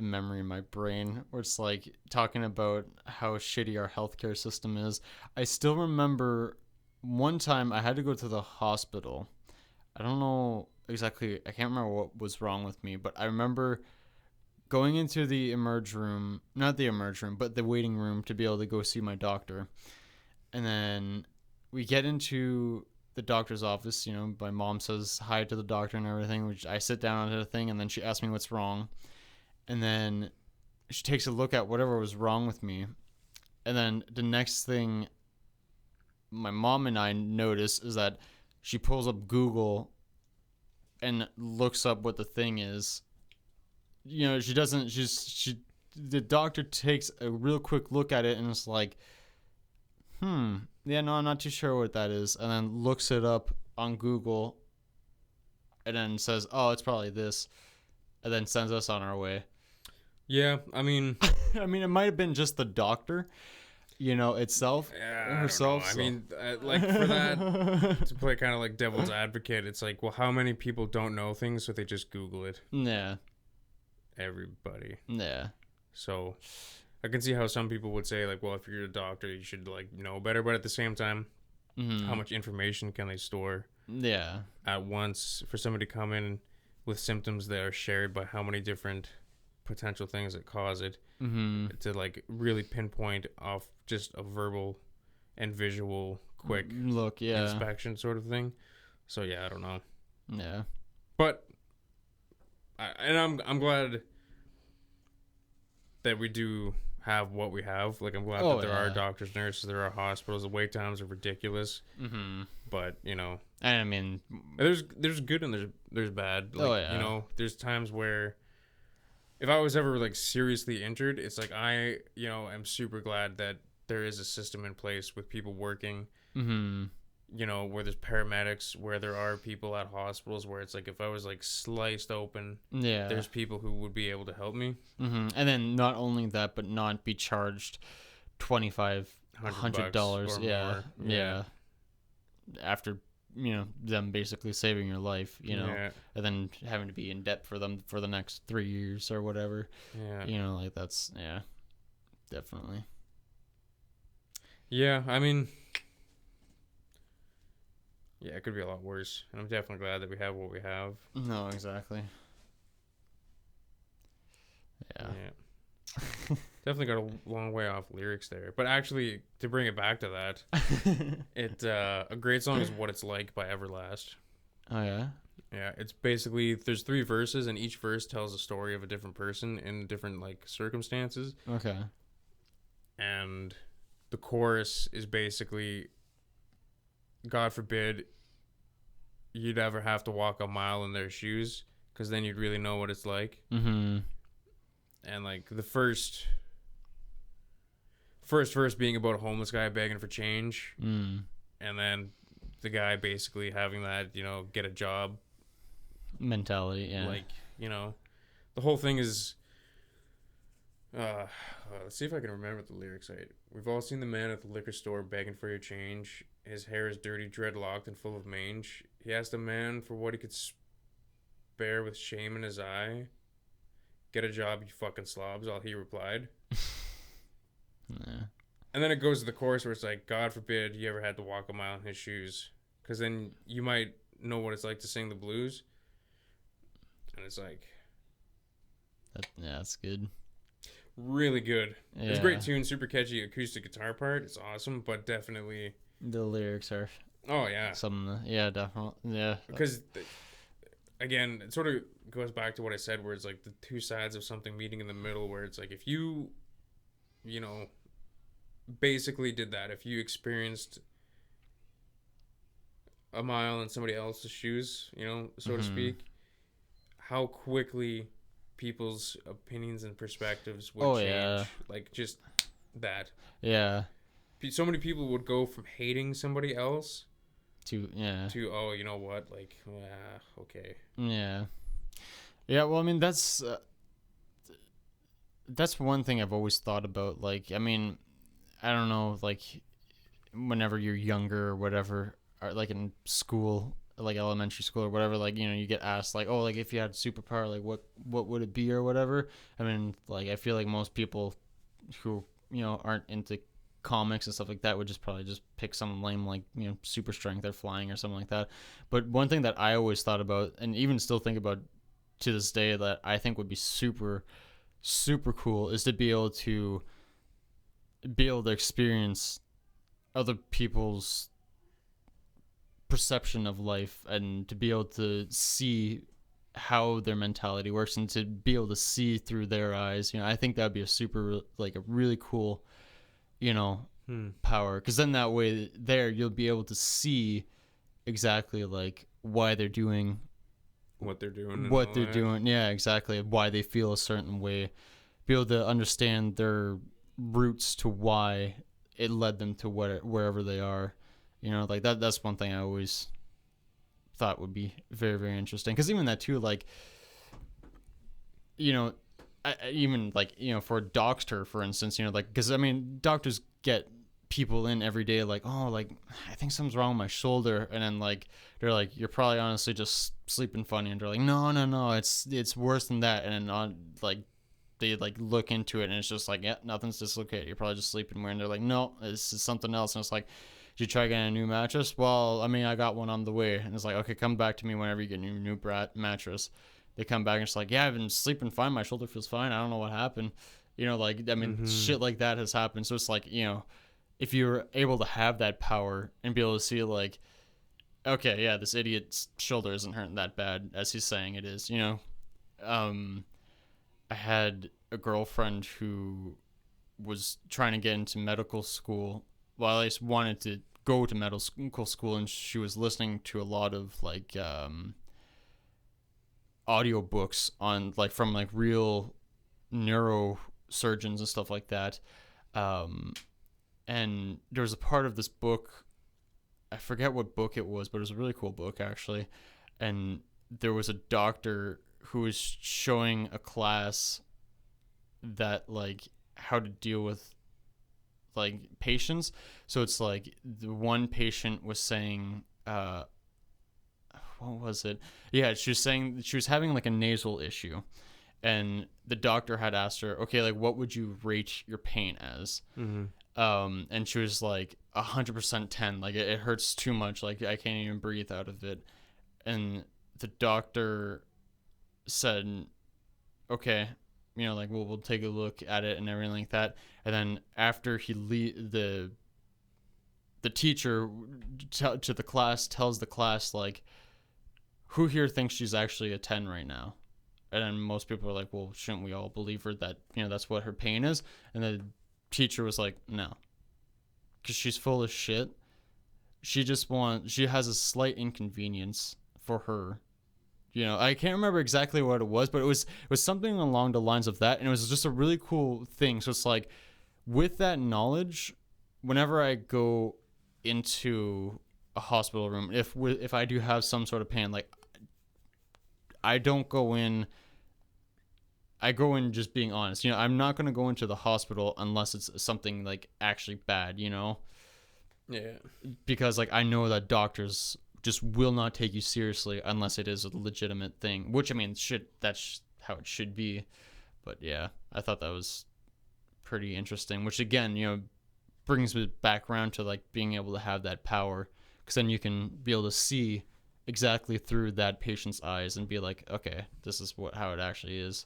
memory in my brain where it's like talking about how shitty our healthcare system is. I still remember one time I had to go to the hospital. I don't know exactly. I can't remember what was wrong with me, but I remember going into the not the emerge room, but the waiting room to be able to go see my doctor. And then we get into the doctor's office, my mom says hi to the doctor and everything, which I sit down onto the thing, and then she asks me what's wrong. And then she takes a look at whatever was wrong with me. And then the next thing my mom and I notice is that she pulls up Google and looks up what the thing is. She doesn't, the doctor takes a real quick look at it and it's like, yeah, no, I'm not too sure what that is. And then looks it up on Google and then says, oh, it's probably this. And then sends us on our way. Yeah, I mean... I mean, it might have been just the doctor, itself. Yeah, herself. I mean, like, for that, to play kind of like devil's advocate, it's like, well, how many people don't know things, so they just Google it? Yeah. Everybody. Yeah. So... I can see how some people would say, like, well, if you're a doctor, you should, like, know better. But at the same time, how much information can they store at once for somebody to come in with symptoms that are shared by how many different potential things that cause it to, like, really pinpoint off just a verbal and visual quick look, inspection sort of thing. So, yeah, I don't know. Yeah. But, I'm glad that we do have what we have. Like, I'm glad that there are doctors, nurses, there are hospitals. The wait times are ridiculous. But, I mean, there's good and there's bad. Like, there's times where if I was ever, like, seriously injured, it's like I am super glad that there is a system in place with people working, where there's paramedics, where there are people at hospitals, where it's like if I was, like, sliced open, there's people who would be able to help me. And then not only that, but not be charged $2,500. Yeah. After them basically saving your life, and then having to be in debt for them for the next 3 years or whatever. Like that's definitely. Yeah, I mean. Yeah, it could be a lot worse. And I'm definitely glad that we have what we have. No, exactly. Yeah. Definitely got a long way off lyrics there. But actually, to bring it back to that, a great song is What It's Like by Everlast. Oh, yeah? Yeah, it's basically, there's 3 verses, and each verse tells a story of a different person in different, like, circumstances. Okay. And the chorus is basically... God forbid you'd ever have to walk a mile in their shoes, because then you'd really know what it's like. And like the first verse being about a homeless guy begging for change, and then the guy basically having that get a job mentality. Yeah, like the whole thing is. Let's see if I can remember the lyrics right. We've all seen the man at the liquor store begging for your change. His hair is dirty, dreadlocked, and full of mange. He asked the man for what he could spare with shame in his eye. Get a job, you fucking slobs, all he replied. And then it goes to the chorus where it's like, God forbid you ever had to walk a mile in his shoes. Because then you might know what it's like to sing the blues. and it's like that's good. really good. Yeah. It's a great tune, super catchy acoustic guitar part. It's awesome, but definitely The lyrics are something. Yeah, definitely. Yeah. Because again, it sort of goes back to what I said, where it's like the two sides of something meeting in the middle, where it's like if you basically did that, if you experienced a mile in somebody else's shoes, so to speak, how quickly people's opinions and perspectives would change. Yeah. Like just that. Yeah. So many people would go from hating somebody else to oh, you know what, like, okay. Yeah. Well, I mean, that's one thing I've always thought about. Like, I mean, I don't know, like, whenever you're younger or whatever, or like in school, like elementary school or whatever, like, you get asked, like, oh, like, if you had a superpower, like, what would it be or whatever. I mean, like, I feel like most people who aren't into comics and stuff like that would probably just pick some lame, like, super strength or flying or something like that. But one thing that I always thought about, and even still think about to this day, that I think would be super, super cool, is to be able to experience other people's perception of life, and to be able to see how their mentality works, and to be able to see through their eyes. I think that would be a really cool power, because then that way you'll be able to see exactly like why they're doing what they're doing. Yeah, exactly. Why they feel a certain way. Be able to understand their roots to why it led them to wherever they are. Like that's one thing I always thought would be very, very interesting. Because even that too, like, even like, for a doctor, for instance, like, because I mean, doctors get people in every day, like, oh, like, I think something's wrong with my shoulder, and then like they're like, you're probably honestly just sleeping funny, and they're like, no, it's worse than that, and then like they like look into it, and it's just like, yeah, nothing's dislocated, you're probably just sleeping weird, and they're like, no, this is something else, and it's like, did you try getting a new mattress? Well, I mean, I got one on the way, and it's like, okay, come back to me whenever you get your new mattress. They come back and it's like, yeah, I've been sleeping fine, my shoulder feels fine, I don't know what happened, like, I mean, shit like that has happened. So it's like, if you're able to have that power and be able to see, like, okay, yeah, this idiot's shoulder isn't hurting that bad as he's saying it is, I had a girlfriend who was trying to get into medical school. Well, at least wanted to go to medical school, and she was listening to a lot of like audiobooks on like from like real neurosurgeons and stuff like that. And there was a part of this book, I forget what book it was, but it was a really cool book actually. And there was a doctor who was showing a class that like how to deal with like patients. So it's like the one patient was saying, what was it? Yeah, she was saying she was having like a nasal issue, and the doctor had asked her, okay, like what would you rate your pain as? And she was like 100% 10, like it hurts too much, like I can't even breathe out of it. And the doctor said, okay, like we'll take a look at it and everything like that. And then after the teacher to the class tells the class, like, who here thinks she's actually a 10 right now? And then most people are like, well, shouldn't we all believe her that that's what her pain is? And the teacher was like, no, because she's full of shit. She has a slight inconvenience for her. I can't remember exactly what it was, but it was something along the lines of that, and it was just a really cool thing. So it's like, with that knowledge, whenever I go into a hospital room, if I do have some sort of pain, like, I don't go in. I go in just being honest. I'm not gonna go into the hospital unless it's something like actually bad. Yeah. Because like I know that doctors just will not take you seriously unless it is a legitimate thing, which I mean that's how it should be. But yeah, I thought that was pretty interesting, which again brings me back around to like being able to have that power, because then you can be able to see exactly through that patient's eyes and be like, okay, this is how it actually is.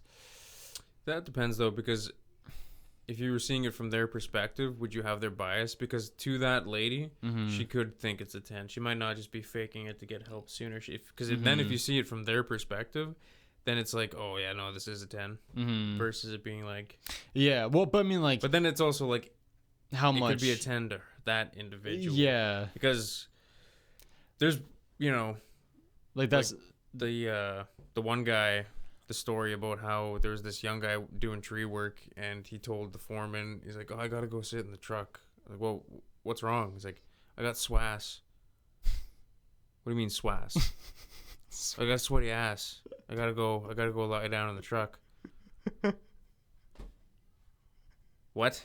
That depends though, because if you were seeing it from their perspective, would you have their bias? Because to that lady, she could think it's a 10. She might not just be faking it to get help sooner. Because then if you see it from their perspective, then it's like, oh yeah, no, this is a 10. Versus it being like, yeah, well, but I mean, like, but then it's also like, how much it could be a 10 to that individual. Yeah, because there's, you know, like that's the one guy, the story about how there was this young guy doing tree work, and he told the foreman, he's like, oh, I gotta go sit in the truck. I'm like, well, what's wrong? He's like, I got swass. What do you mean swass? I got sweaty ass. I gotta go lie down in the truck. What?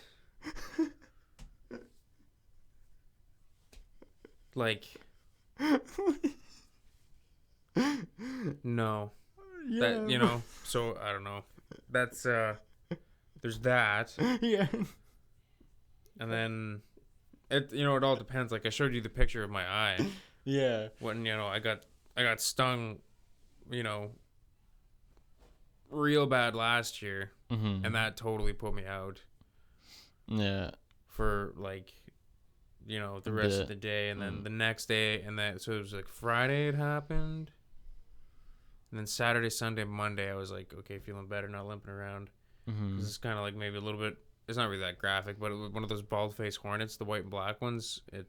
Like, no. yeah. That, you know, so I don't know. That's there's that. Yeah. And then it, you know, it all depends. Like I showed you the picture of my eye. Yeah. When, you know, I got stung, you know, real bad last year, and that totally put me out. Yeah. For like, you know, the rest of the day, and then the next day, and then so it was like Friday it happened. And then Saturday, Sunday, Monday, I was like, okay, feeling better, not limping around. It's kind of like maybe a little bit, it's not really that graphic, but it was one of those bald-faced hornets, the white and black ones. It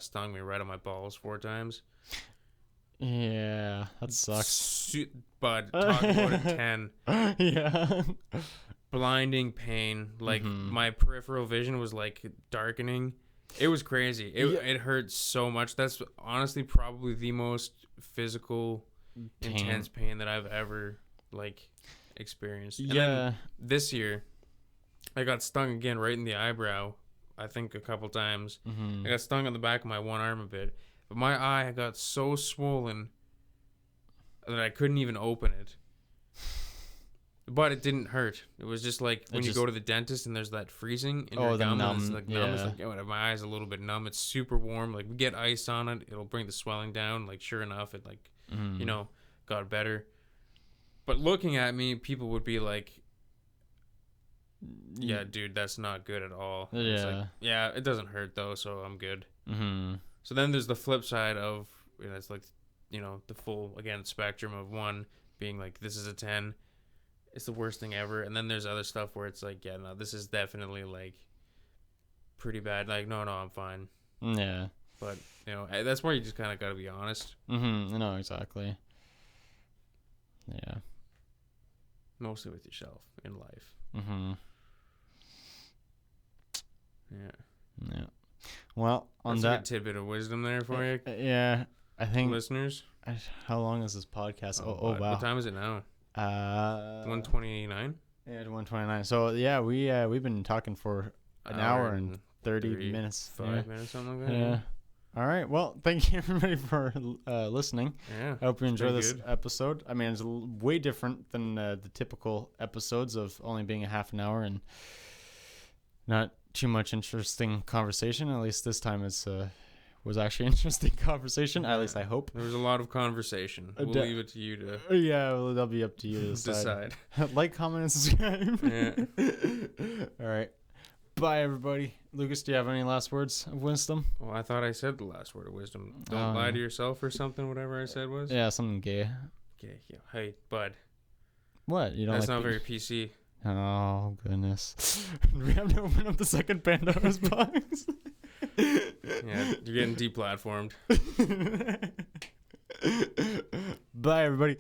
stung me right on my balls 4 times. Yeah, that sucks. But talk about a 10. Yeah. Blinding pain. Like, my peripheral vision was, like, darkening. It was crazy. It hurt so much. That's honestly probably the most physical... intense pain that I've ever like experienced. And then this year I got stung again right in the eyebrow, I think a couple times. I got stung on the back of my one arm a bit, but my eye got so swollen that I couldn't even open it. But it didn't hurt. It was just like when you go to the dentist and there's that freezing in your gum, and it's like numb. It's like, oh, my eye's a little bit numb. It's super warm. Like we get ice on it, it'll bring the swelling down. Like sure enough, it like you know, got better. But looking at me, people would be like, yeah, dude, that's not good at all. Yeah. It's like, yeah, it doesn't hurt though, so I'm good. So then there's the flip side of, you know, it's like, you know, the full, again, spectrum of one being like, this is a 10. It's the worst thing ever. And then there's other stuff where it's like, yeah, no, this is definitely like pretty bad. Like, no, I'm fine. Yeah. But, you know, that's where you just kind of got to be honest. No, exactly. Yeah. Mostly with yourself in life. Yeah. Well, on that's that a good tidbit of wisdom there for you. Yeah. I think listeners. How long is this podcast? Oh wow. What time is it now? 1:29. Yeah, 1:29. So yeah, we've been talking for an hour and 30 minutes. 5 minutes, something like that. Yeah. All right. Well, thank you everybody for listening. Yeah. I hope you enjoy this episode. I mean, it's way different than the typical episodes of only being a half an hour and not too much interesting conversation. At least this time it's was actually an interesting conversation. At least I hope. There was a lot of conversation. We'll leave it to you to. Yeah, well, that'll be up to you to decide. Like, comment, and subscribe. Yeah. All right. Bye, everybody. Lucas, do you have any last words of wisdom? Well, I thought I said the last word of wisdom. Don't lie to yourself or something, whatever I said was. Yeah, something gay. Okay, yeah. Hey, bud. What? You don't That's like not very PC. Oh, goodness. We have to open up the second Pandora's box. Yeah, you're getting deplatformed. Bye, everybody.